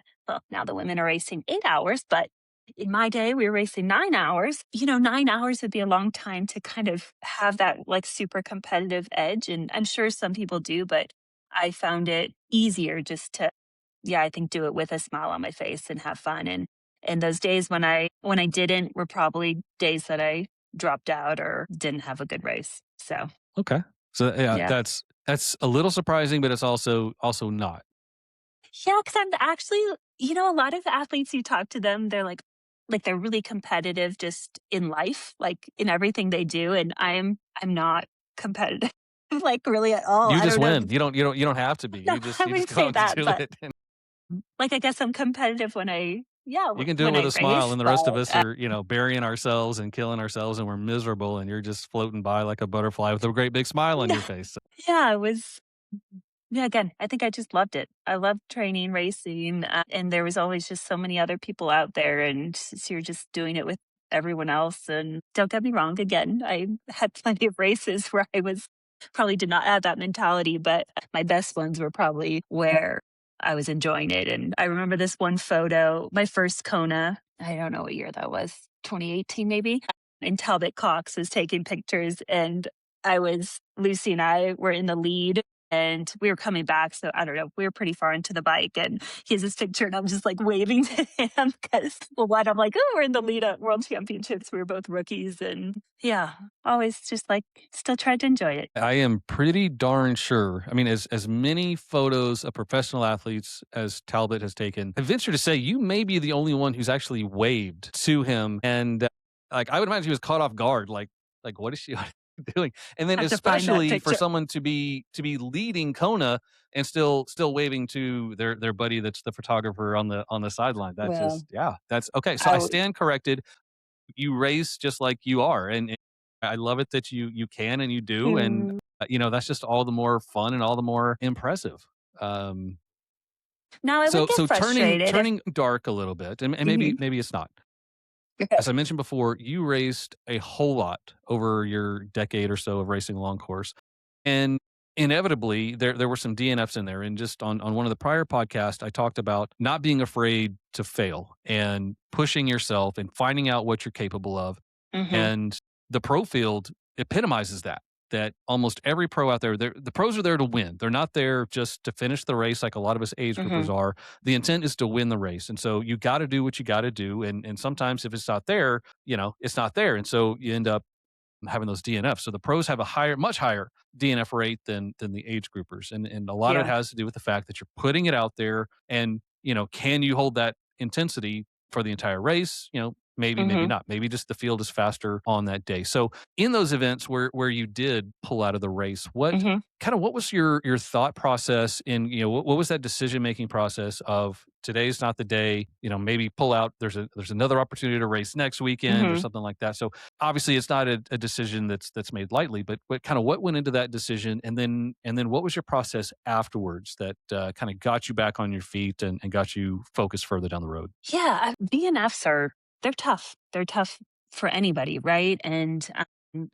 now the women are racing 8 hours, but in my day, we were racing 9 hours. 9 hours would be a long time to kind of have that like super competitive edge. And I'm sure some people do, but I found it easier just to, yeah, I think do it with a smile on my face and have fun. And those days when I didn't were probably days that I dropped out or didn't have a good race. So Okay. So yeah, yeah. that's a little surprising, but it's also not. Yeah, because I'm actually, A lot of athletes, you talk to them, they're like they're really competitive just in life, like in everything they do. And I'm not competitive, like really at all. You I just don't know. win. You don't have to be. No, I You just wouldn't go say out to that, do but it. And like, I guess I'm competitive when you can do it when with I a smile, race, and the but rest of us are, burying ourselves and killing ourselves, and we're miserable, and you're just floating by like a butterfly with a great big smile on yeah, your face. yeah, it was. Yeah, again, I think I just loved it. I loved training, racing, and there was always just so many other people out there, and so you're just doing it with everyone else. And don't get me wrong, again, I had plenty of races where I was probably did not have that mentality, but my best ones were probably where I was enjoying it. And I remember this one photo, my first Kona. I don't know what year that was, 2018 maybe. And Talbot Cox was taking pictures, and Lucy and I were in the lead and we were coming back. So I don't know, we were pretty far into the bike and he has this picture and I'm just like waving to him because, well, what? I'm like, oh, we're in the lead at World Championships. We were both rookies. And yeah, always just like still tried to enjoy it. I am pretty darn sure. I mean, as many photos of professional athletes as Talbot has taken, I venture to say you may be the only one who's actually waved to him. And like, I would imagine he was caught off guard. Like what is she doing? And then I have to find that especially for picture. someone to be leading Kona and still waving to their buddy that's the photographer on the sideline. That Well, just, yeah, that's okay. So I I, stand corrected. You race just like you are, and I love it that you can and you do, and mm, that's just all the more fun and all the more impressive. Um, now I would so get so frustrated if, turning dark a little bit, and mhm. maybe it's not. As I mentioned before, you raced a whole lot over your decade or so of racing long course. And inevitably, there were some DNFs in there. And just on one of the prior podcasts, I talked about not being afraid to fail and pushing yourself and finding out what you're capable of. Mhm, And the pro field epitomizes that. That almost every pro out there, the pros are there to win. They're not there just to finish the race like a lot of us age groupers mhm, are. The intent is to win the race. And so you got to do what you got to do. And sometimes if it's not there, it's not there. And so you end up having those DNFs. So the pros have a much higher DNF rate than the age groupers. And a lot of it yeah. has to do with the fact that you're putting it out there and, can you hold that intensity for the entire race? Maybe Mhm, not. Maybe just the field is faster on that day. So in those events where you did pull out of the race, mhm, what was your thought process in, what was that decision-making process of today's not the day, maybe pull out, there's another opportunity to race next weekend or mhm. something like that. So obviously it's not a decision that's made lightly, but what went into that decision, and then what was your process afterwards that kind of got you back on your feet and got you focused further down the road? Yeah, BNFs they're tough. They're tough for anybody, right? And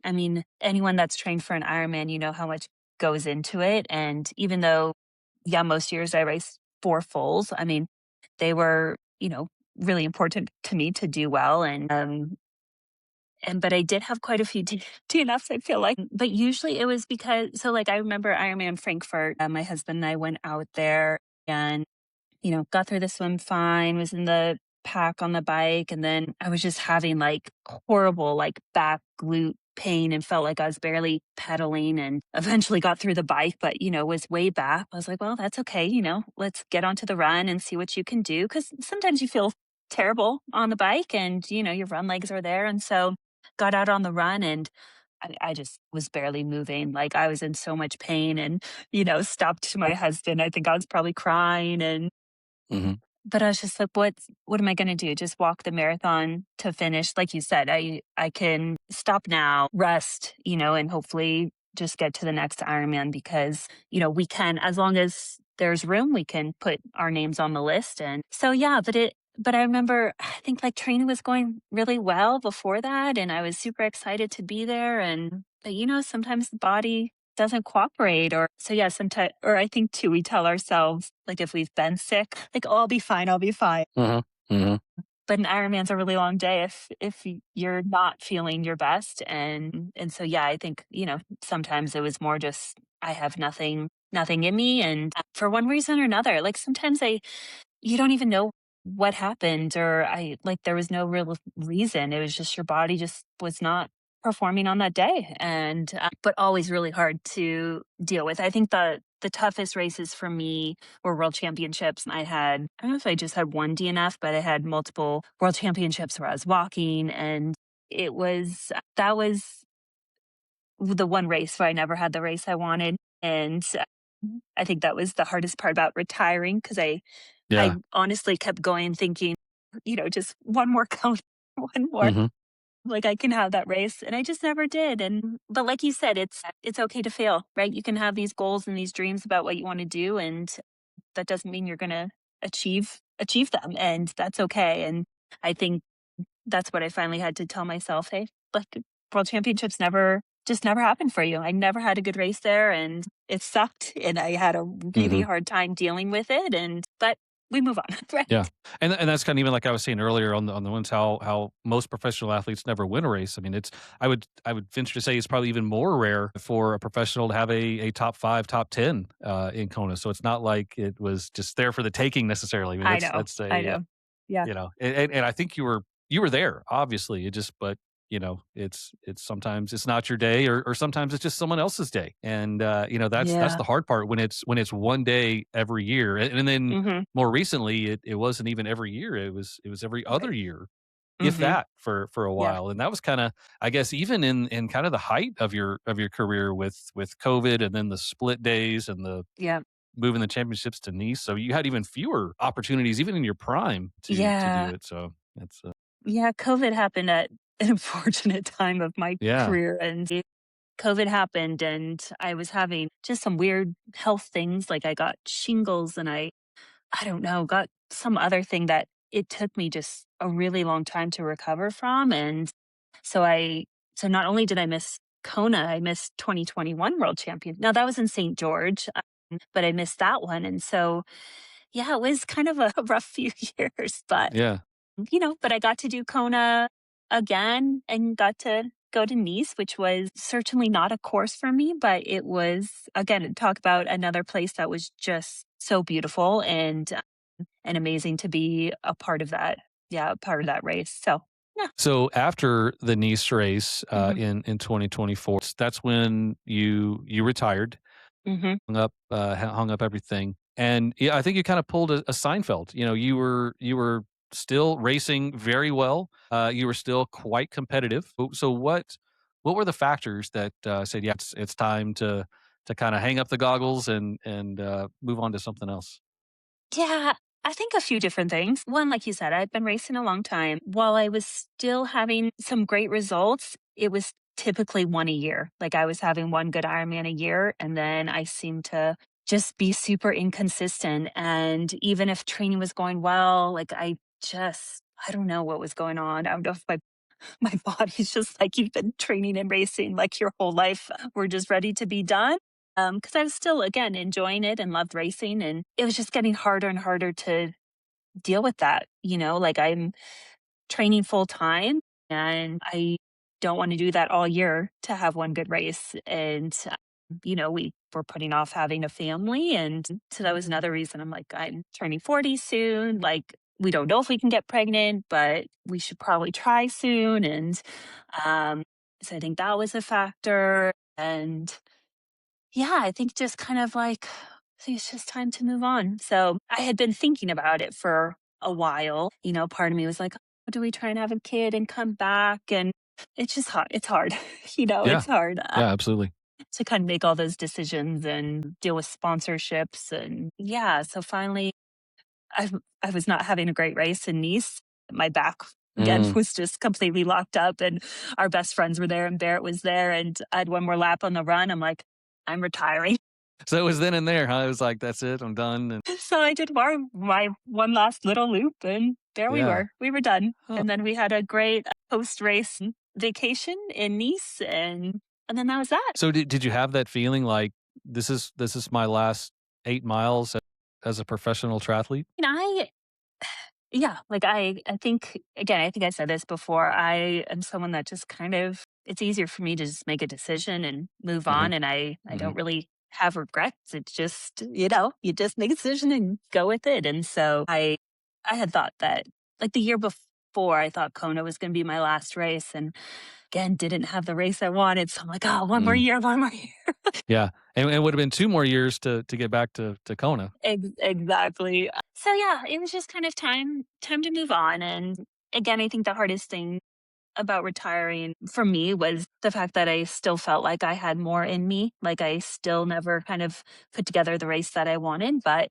I mean, anyone that's trained for an Ironman, you know how much goes into it. And even though, yeah, most years I raced four fulls, I mean, they were, really important to me to do well. And but I did have quite a few DNFs, I feel like. But usually it was because, so like I remember Ironman Frankfurt, my husband and I went out there and got through the swim fine, was in the pack on the bike. And then I was just having like horrible, like back glute pain and felt like I was barely pedaling and eventually got through the bike, but, was way back. I was like, well, that's okay. Let's get onto the run and see what you can do. Cause sometimes you feel terrible on the bike and, your run legs are there. And so got out on the run and I just was barely moving. Like I was in so much pain and, stopped to my husband. I think I was probably crying and Hmm. but I was just like, what am I gonna do? Just walk the marathon to finish? Like you said, I can stop now, rest, and hopefully just get to the next Ironman because, we can, as long as there's room, we can put our names on the list. And so yeah, but I remember I think like training was going really well before that and I was super excited to be there. And but sometimes the body doesn't cooperate or so yeah sometimes or I think too we tell ourselves like if we've been sick like oh I'll be fine Hmm. Hmm. but an Ironman's a really long day if you're not feeling your best and so yeah I think sometimes it was more just I have nothing in me and for one reason or another like sometimes you don't even know what happened or I like there was no real reason. It was just your body just was not performing on that day and but always really hard to deal with. I think the toughest races for me were World Championships. I don't know if I just had one DNF, but I had multiple World Championships where I was walking. And that was the one race where I never had the race I wanted. And I think that was the hardest part about retiring, because I Yeah. honestly kept going thinking, just one more count, one more, Hmm. like I can have that race. And I just never did. But like you said, it's okay to fail, right? You can have these goals and these dreams about what you want to do. And that doesn't mean you're going to achieve them. And that's okay. And I think that's what I finally had to tell myself. Hey, like, World Championships never happened for you. I never had a good race there, and it sucked, and I had a really Hmm. hard time dealing with it. But we move on, right? Yeah. And that's kind of even like I was saying earlier on the ones how most professional athletes never win a race. I mean, I would venture to say it's probably even more rare for a professional to have a top 5, top 10 in Kona. So it's not like it was just there for the taking necessarily. I mean, I know, that's I a know. Yeah, and I think you were there, obviously. It just but it's sometimes it's not your day, or sometimes it's just someone else's day. And that's yeah. the hard part when it's one day every year. And then Hmm. more recently it wasn't even every year. It was every other Right. year, if Hmm. that, for a Yeah, while. And that was kind of, I guess, even in kind of the height of your career with COVID, and then the split days and the yeah, moving the championships to Nice. So you had even fewer opportunities, even in your prime, to do yeah, it. So that's yeah. COVID happened at an unfortunate time of my yeah. career, and COVID happened, and I was having just some weird health things. Like I got shingles, and I don't know, got some other thing that it took me just a really long time to recover from. And so so not only did I miss Kona, I missed 2021 World Champion. Now that was in St. George, but I missed that one. And so, yeah, it was kind of a rough few years, but Yeah. but I got to do Kona again and got to go to Nice, which was certainly not a course for me, but it was, again, talk about another place that was just so beautiful and amazing to be a part of that. Yeah, a part of that race. So, yeah. So after the Nice race Hmm. in 2024, that's when you retired, Hmm. hung up everything. And yeah, I think you kind of pulled a Seinfeld. You were still racing very well. You were still quite competitive. So what were the factors that said, yeah, it's time to kind of hang up the goggles and move on to something else? Yeah, I think a few different things. One, like you said, I'd been racing a long time. While I was still having some great results, it was typically one a year. Like I was having one good Ironman a year, and then I seemed to just be super inconsistent. And even if training was going well, like I don't know what was going on. I don't know if my body's just like, you've been training and racing like your whole life. We're just ready to be done. Because I was still, again, enjoying it and loved racing. And it was just getting harder and harder to deal with that. Like I'm training full time, and I don't want to do that all year to have one good race. And, we were putting off having a family. And so that was another reason I'm like, I'm turning 40 soon. Like, we don't know if we can get pregnant, but we should probably try soon. And um, so I think that was a factor. And yeah, I think just kind of like, I think it's just time to move on. So I had been thinking about it for a while. Part of me was like, oh, do we try and have a kid and come back? And it's just hard. It's hard. Yeah. It's hard Yeah, absolutely. to kind of make all those decisions and deal with sponsorships. And yeah, so finally, I, I was not having a great race in Nice. My back, again, Mm. was just completely locked up, and our best friends were there, and Barrett was there. And I had one more lap on the run. I'm like, I'm retiring. So it was then and there, huh? It was like, that's it, I'm done. And So I did my one last little loop, and there we yeah. were. We were done. Huh. And then we had a great post-race vacation in Nice, and then that was that. So did you have that feeling like this is my last 8 miles as a professional triathlete? And yeah, like I think, again, I think I said this before. I am someone that just kind of, it's easier for me to just make a decision and move Mhm. on, and I Mhm. don't really have regrets. It's just, you just make a decision and go with it. And so I had thought that, like, the year before, I thought Kona was going to be my last race, and again, didn't have the race I wanted. So I'm like, oh, one more year, one more year. Yeah. And it would have been 2 more years to get back to Kona. Exactly. So yeah, it was just kind of time to move on. And again, I think the hardest thing about retiring for me was the fact that I still felt like I had more in me. Like I still never kind of put together the race that I wanted. But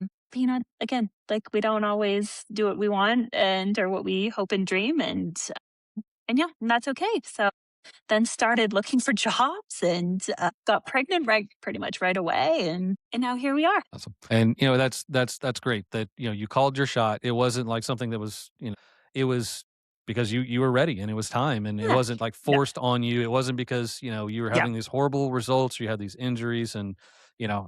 again, like we don't always do what we want or what we hope and dream. And yeah, and that's okay. So then started looking for jobs and got pregnant pretty much right away. And now here we are. Awesome. And that's great that you called your shot. It wasn't like something that was it was because you were ready and it was time, and it Yeah. wasn't like forced on you. It wasn't because you were having these horrible results, you had these injuries, and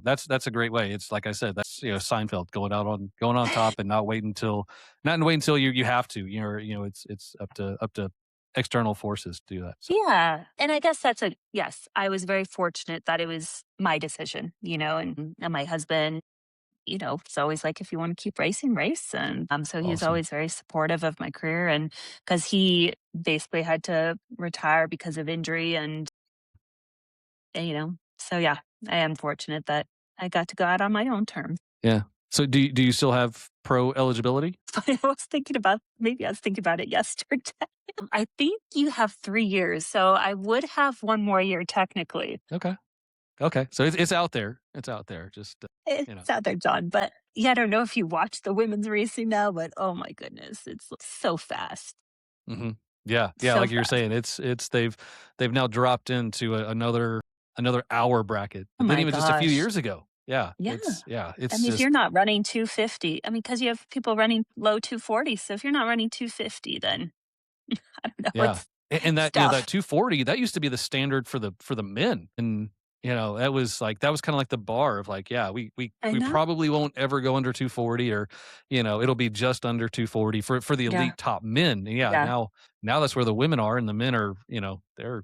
that's a great way. It's like I said, that's Seinfeld going on top and not wait until you have to. It's up to external forces to do that. So. Yeah. And I guess yes, I was very fortunate that it was my decision, and my husband, it's always like, if you want to keep racing, race. And so he's Awesome. always very supportive of my career. And because he basically had to retire because of injury. So yeah, I am fortunate that I got to go out on my own terms. Yeah. So do you still have pro eligibility? I was thinking about it yesterday. I think you have 3 years, so I would have one more year technically. Okay. So it's out there. It's out there. Just It's out there, John. But yeah, I don't know if you watch the women's racing now, but oh my goodness, it's so fast. Mm-hmm. Yeah. So Like you were fast. saying, it's they've now dropped into another hour bracket. Oh Then my even just a few gosh. years ago. Yeah. Yeah. It's I mean, if just you're not running 250, I mean, because you have people running low 240. So if you're not running 250, then I don't know. yeah. And It's that tough. that 240 that used to be the standard for the men, and that was kind of like the bar of like, yeah, we I know. probably won't ever go under 240, or it'll be just under 240 for the Yeah. elite top men. And yeah, Yeah. now that's where the women are, and the men are they're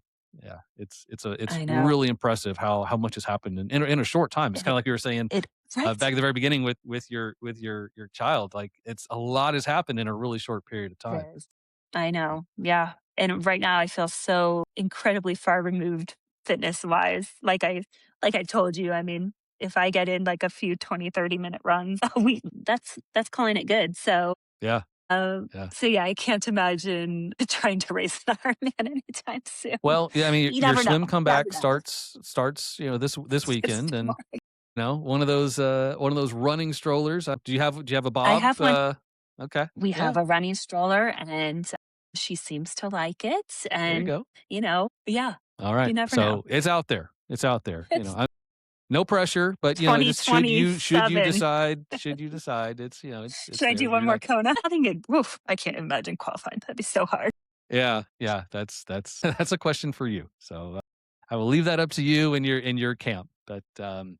it's I know. really impressive how much has happened in a short time. It's kind of like you were saying Right. back at the very beginning with your child. Like, it's a lot has happened in a really short period of time. It is. I know. Yeah. And right now I feel so incredibly far removed fitness wise. Like I told you, I mean, if I get in like a few 20, 30-minute runs a week, that's calling it good. So Yeah. yeah, I can't imagine trying to race an Ironman anytime soon. Well, yeah, I mean, You your never know. swim You comeback never know. starts this weekend, and Tomorrow. one of those running strollers. Do you have a I Bob? have one. Okay, We yeah, have a running stroller and she seems to like it. there you And, go. yeah, All you right, never know. so it's out there. It's out there. It's No pressure, but just should you 2027. decide, it's Should I there. do one You're more not. Kona? I can't imagine qualifying. That'd be so hard. Yeah, that's that's a question for you. So I will leave that up to you and your camp. But Well,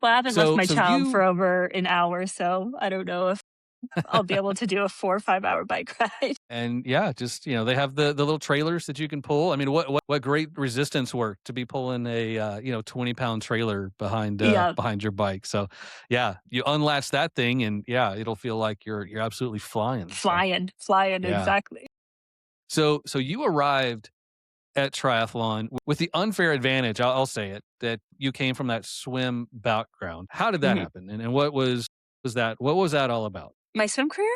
I haven't left my so child for you over an hour, so I don't know if I'll be able to do a 4 or 5 hour bike ride. And yeah, just they have the little trailers that you can pull. I mean, what great resistance work to be pulling a 20-pound trailer Yeah, behind your bike. So yeah, you unlatch that thing, and yeah, it'll feel like you're absolutely flying. So flying, yeah. exactly. So you arrived at triathlon with the unfair advantage, I'll say it, that you came from that swim background. How did that Mhm. happen, and what was that? What was that all about? My swim career?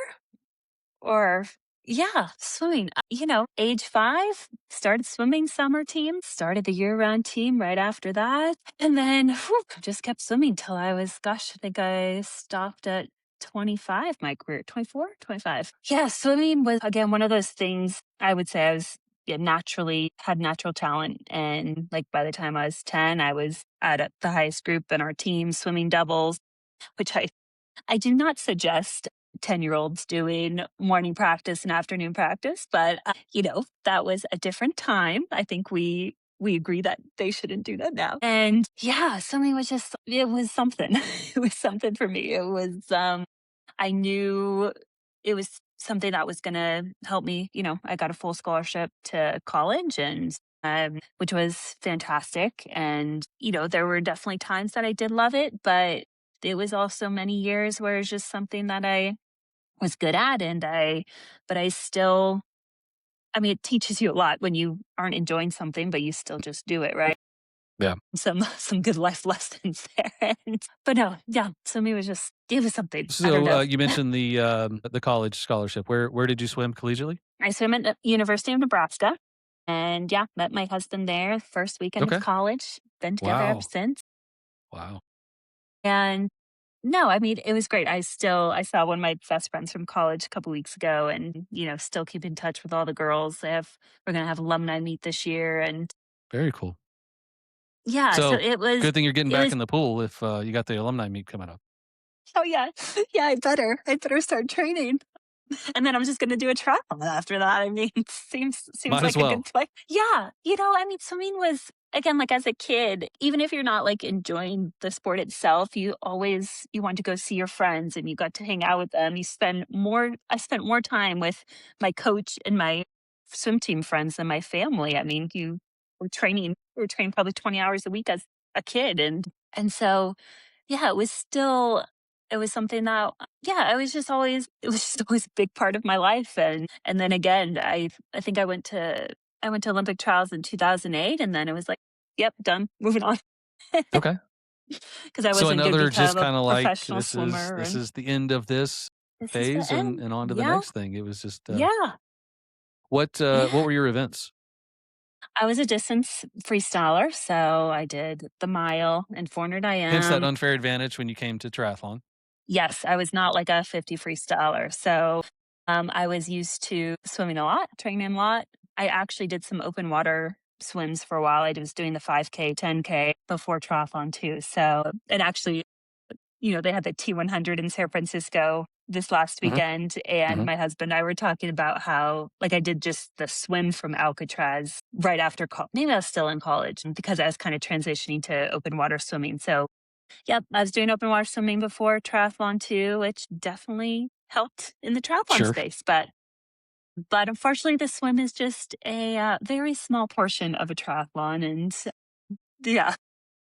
Or yeah, swimming. Age 5, started swimming summer team, started the year-round team right after that. And then just kept swimming till I was, gosh, I think I stopped at 25, my career, 24, 25. Yeah, swimming was, again, one of those things I would say I was had natural talent. And like by the time I was 10, I was at the highest group in our team, swimming doubles, which I do not suggest 10-year-olds doing morning practice and afternoon practice, but that was a different time. I think we agree that they shouldn't do that now. And yeah, swimming was it was something. It was something for me. It was I knew it was something that was going to help me. I got a full scholarship to college, and which was fantastic. And there were definitely times that I did love it, but it was also many years where it's just something that I was good at, but I still I mean, it teaches you a lot when you aren't enjoying something, but you still just do it, right? Yeah. Some good life lessons there. But no, yeah, swimming was just, it was something. I don't So know. you mentioned the college scholarship. Where did you swim collegiately? I swim at the University of Nebraska, and yeah, met my husband there first weekend of Okay. college. Been together ever Wow. since. Wow. And no, I mean, it was great. I saw one of my best friends from college a couple weeks ago, and still keep in touch with all the girls. We're gonna have alumni meet this year, and Very cool. yeah, so So it was good thing you're getting it back was in the pool if you got the alumni meet coming up. oh yeah. Yeah, I better start training. And then I'm just gonna do a triathlon after that. I mean, seems Might as like a good well. play. Yeah, I mean, swimming was, again, like, as a kid, even if you're not like enjoying the sport itself, you want to go see your friends and you got to hang out with them. I spent more time with my coach and my swim team friends than my family. I mean, we were training probably 20 hours a week as a kid, and so yeah, it was something that, yeah, it was just always a big part of my life. And then again, I think I went to Olympic trials in 2008, and then it was like, yep, done, moving on. Okay. Because I So wasn't going to another just become a kind of like professional swimmer, this and is the end of this this is the phase end. and on to the Yeah, next thing. It was just yeah, what yeah. were your events? I was a distance freestyler, so I did the mile and 400 Hence that IM. unfair advantage when you came to triathlon. Yes, I was not like a 50 freestyler. So I was used to swimming a lot, training a lot. I actually did some open water swims for a while. I was doing the 5K, 10K before triathlon too. So, and actually, they had the T100 in San Francisco this last Hmm. weekend. And Hmm. my husband and I were talking about how, like, I did just the swim from Alcatraz right after college. Maybe I was still in college because I was kind of transitioning to open water swimming. So, yep, I was doing open water swimming before triathlon too, which definitely helped in the triathlon Sure. space. But unfortunately, the swim is just a very small portion of a triathlon, and yeah,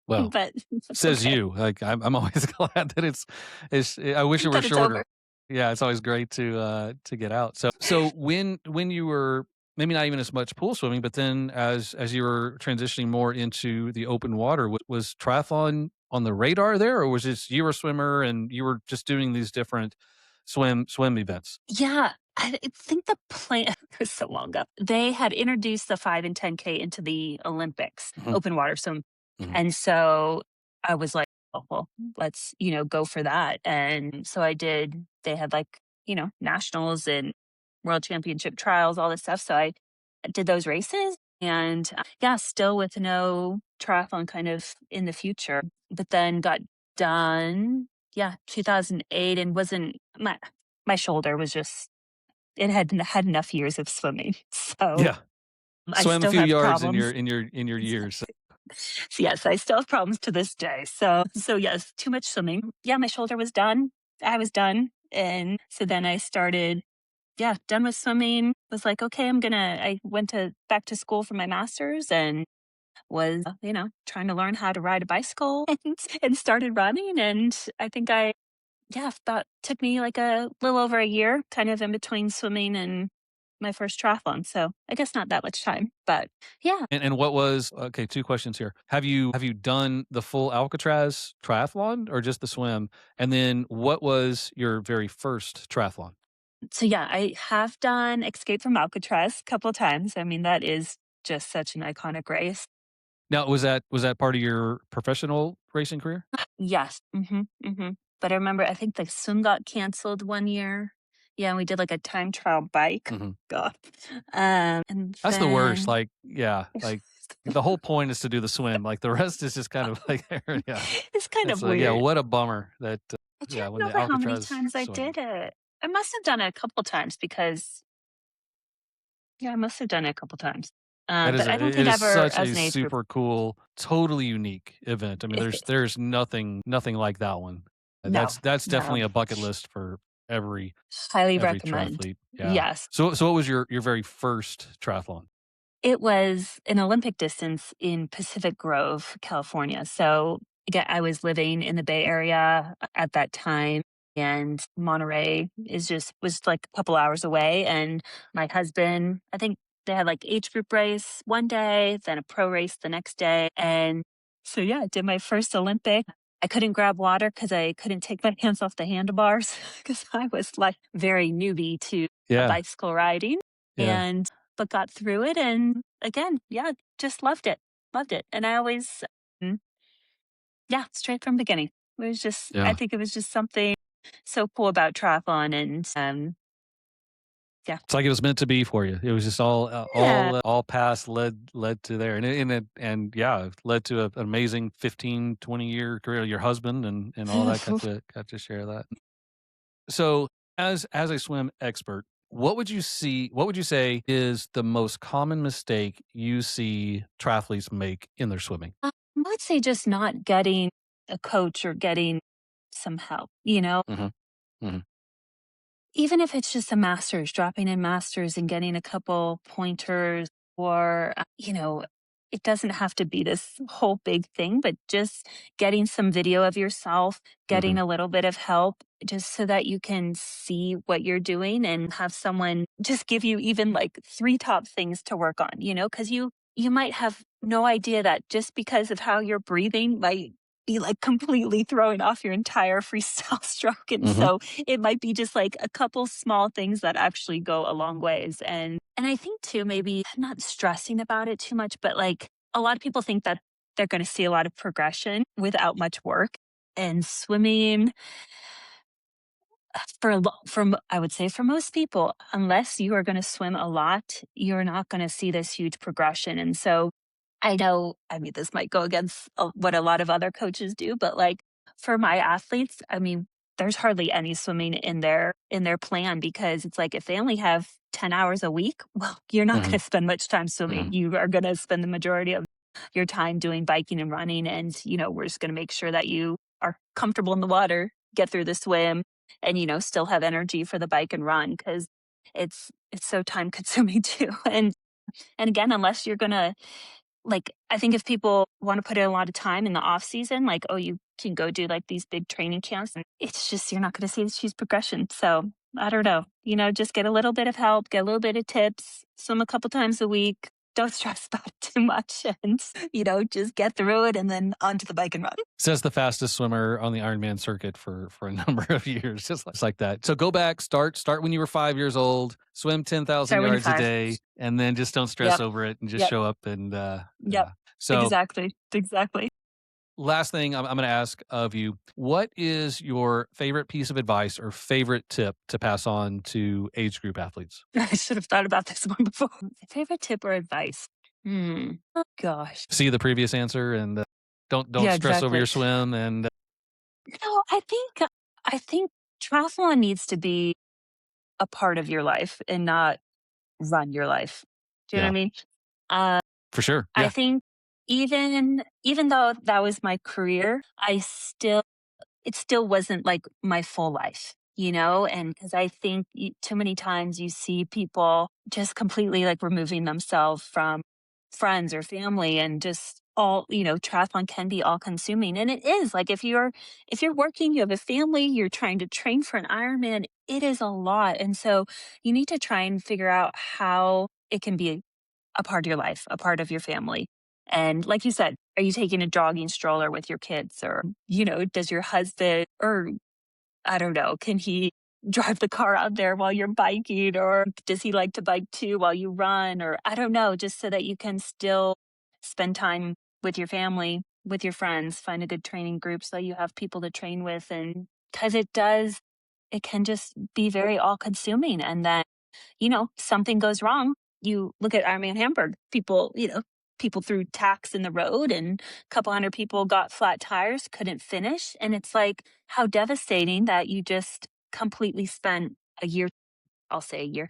Well, but that's says okay. you. Like I'm always glad that it's. I wish it were That it's over. shorter. Yeah, it's always great to get out. So when you were maybe not even as much pool swimming, but then as you were transitioning more into the open water, was triathlon on the radar there, or was this you were a swimmer and you were just doing these different swim events? Yeah, I think the plan it was so long ago. They had introduced the 5 and 10K into the Olympics, Hmm. open water. So, Hmm. and so I was like, oh, well, let's, go for that. And so I did, they had like, nationals and world championship trials, all this stuff. So I did those races, and yeah, still with no triathlon kind of in the future, but then got done. Yeah, 2008, and wasn't my shoulder was just, it had enough years of swimming. So Yeah, I swam a still few have yards in problems. your years. So yes, I still have problems to this day. So yes, too much swimming. Yeah, my shoulder was done. I was done. And so then I started, yeah, done with swimming. Was like, okay, I went to back to school for my master's, and was, trying to learn how to ride a bicycle, and started running. And I think yeah, that took me like a little over a year, kind of in between swimming and my first triathlon. So I guess not that much time, but yeah. And what was okay? Two questions here. Have you done the full Alcatraz triathlon or just the swim? And then what was your very first triathlon? So yeah, I have done Escape from Alcatraz a couple of times. I mean, that is just such an iconic race. Now, was that part of your professional racing career? Yes. But I remember, I think the swim got canceled one year. Yeah, and we did like a time trial bike. Hmm. God. And That's the worst. then Like, yeah, like the whole point is to do the swim. Like the rest is just kind of like, yeah, it's kind it's of like, yeah, weird. what a bummer that, I yeah, can't when the remember how many Alcatraz times I swim. did it. I must have done it a couple times because, yeah, I must have done it a couple times. But I don't It think is ever such as a an age group. super cool, totally unique event. I mean, there's nothing like that one. No, That's no. definitely a bucket list for every Highly every recommend. triathlete. Yeah. Yes. So what was your very first triathlon? It was an Olympic distance in Pacific Grove, California. So again, I was living in the Bay Area at that time, and Monterey was like a couple hours away. And my husband, I think they had like age group race one day, then a pro race the next day. And so, yeah, I did my first Olympic. I couldn't grab water because I couldn't take my hands off the handlebars because I was like very newbie to Yeah. bicycle riding. Yeah. But got through it. And again, yeah, just loved it. Loved it. And I always, mm, yeah, straight from the beginning. It was just, I Yeah. think it was just something so cool about triathlon. And yeah. It's like it was meant to be for you. It was just Yeah. all paths led to there. And yeah, it led to an amazing 15, 20-year career. Your husband and all that got to share that. So as a swim expert, what would you say is the most common mistake you see triathletes make in their swimming? I would say just not getting a coach or getting some help, Mm-hmm. Mm-hmm. even if it's just a master's, dropping in master's and getting a couple pointers or, it doesn't have to be this whole big thing, but just getting some video of yourself, Mm-hmm. getting a little bit of help just so that you can see what you're doing and have someone just give you even like 3 top things to work on, because you might have no idea that just because of how you're breathing might be like completely throwing off your entire freestyle stroke. And Mm-hmm. so it might be just like a couple small things that actually go a long ways. And I think too, maybe not stressing about it too much, but like a lot of people think that they're going to see a lot of progression without much work. And swimming I would say for most people, unless you are going to swim a lot, you're not going to see this huge progression. And so I know, I mean, this might go against what a lot of other coaches do, but like for my athletes, I mean, there's hardly any swimming in their plan because it's like if they only have 10 hours a week, well, you're not going Mm-hmm. to spend much time swimming. Mm-hmm. You are going to spend the majority of your time doing biking and running. And, we're just going to make sure that you are comfortable in the water, get through the swim, and, still have energy for the bike and run because it's so time consuming too. And again, unless you're going to like, I think if people want to put in a lot of time in the off season, like, oh, you can go do like these big training camps, and it's just, you're not going to see this huge progression. So I don't know, just get a little bit of help, get a little bit of tips, swim a couple times a week. Don't stress about it too much and, just get through it and then onto the bike and run. Says the fastest swimmer on the Ironman circuit for a number of years, just like that. So go back, start when you were 5 years old, swim 10,000 Start when you're yards a 5. day, and then just don't stress Yep. over it and just Yep. show up and Yep. yeah. So Exactly. last thing I'm going to ask of you, what is your favorite piece of advice or favorite tip to pass on to age group athletes? I should have thought about this one before. Favorite tip or advice? Oh, gosh. See the previous answer and don't Yeah, stress over exactly. your swim and No, I think triathlon needs to be a part of your life and not run your life. Do you know yeah, what I mean? Uh, for sure. I Yeah. think even though that was my career, it still wasn't like my full life, and because I think too many times you see people just completely like removing themselves from friends or family and just all, triathlon can be all consuming. And it is like if you're working, you have a family, you're trying to train for an Ironman, it is a lot. And so you need to try and figure out how it can be a part of your life, a part of your family. And like you said, are you taking a jogging stroller with your kids? Or, does your husband, or I don't know, can he drive the car out there while you're biking? Or does he like to bike too while you run? Or I don't know, just so that you can still spend time with your family, with your friends, find a good training group so you have people to train with. And because it can just be very all consuming. And then something goes wrong. You look at Ironman Hamburg, people threw tacks in the road and a couple hundred people got flat tires, couldn't finish. And it's like, how devastating that you just completely spent a year, I'll say a year,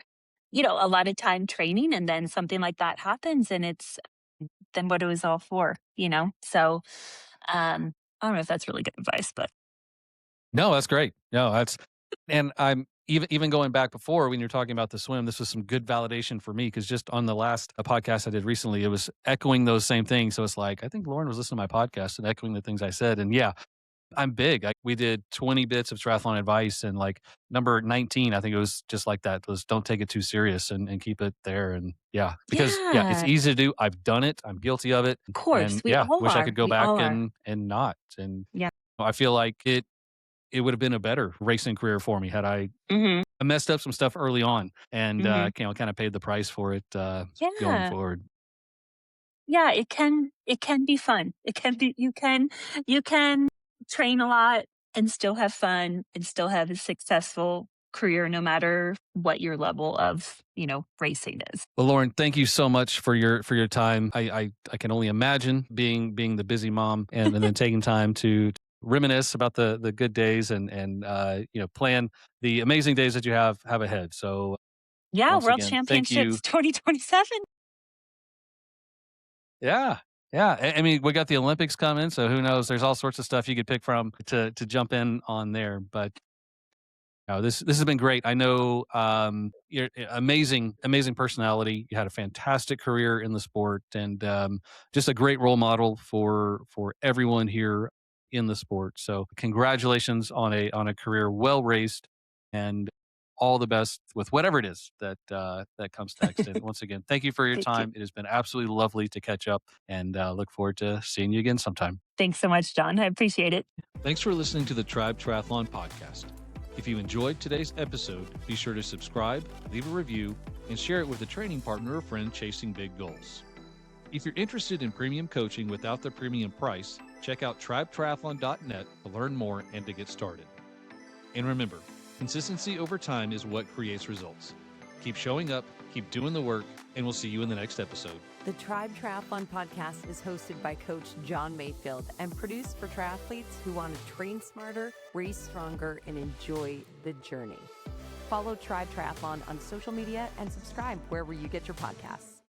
a lot of time training. And then something like that happens and it's then what it was all for, So, I don't know if that's really good advice, but No, that's great. No, and I'm even going back before when you're talking about the swim, this was some good validation for me because just on the last podcast I did recently, it was echoing those same things. So it's like, I think Lauren was listening to my podcast and echoing the things I said. And yeah, I'm big. We did 20 bits of triathlon advice, and like number 19, I think it was just like that, was don't take it too serious and keep it there. And because it's Yeah, easy to do. I've done it. I'm guilty of it. of course. And We all wish I are. could go We back all are. and not. And Yeah. I feel like it would have been a better racing career for me had I Hmm. messed up some stuff early on and Hmm. kind of paid the price for it going Yeah. forward. Yeah, it can be fun. It can be you can train a lot and still have fun and still have a successful career no matter what your level of, racing is. Well, Lauren, thank you so much for your time. I can only imagine being the busy mom and then taking time to reminisce about the good days and plan the amazing days that you have ahead. So Yeah, once World again, thank you. Championships 2027. Yeah. Yeah. I mean, we got the Olympics coming, so who knows? There's all sorts of stuff you could pick from to jump in on there. But no, this has been great. I know you're amazing personality. You had a fantastic career in the sport, and just a great role model for everyone here in the sport. So, congratulations on a career well raced, and all the best with whatever it is that that comes next. And once again, thank you for your Thank you. time. It has been absolutely lovely to catch up, and look forward to seeing you again sometime. Thanks so much, John. I appreciate it. Thanks for listening to the TRIbe Triathlon Podcast. If you enjoyed today's episode, be sure to subscribe, leave a review, and share it with a training partner or friend chasing big goals. If you're interested in premium coaching without the premium price, check out tribetriathlon.net to learn more and to get started. And remember, consistency over time is what creates results. Keep showing up, keep doing the work, and we'll see you in the next episode. The TRIbe Triathlon Podcast is hosted by Coach John Mayfield and produced for triathletes who want to train smarter, race stronger, and enjoy the journey. Follow TRIbe Triathlon on social media and subscribe wherever you get your podcasts.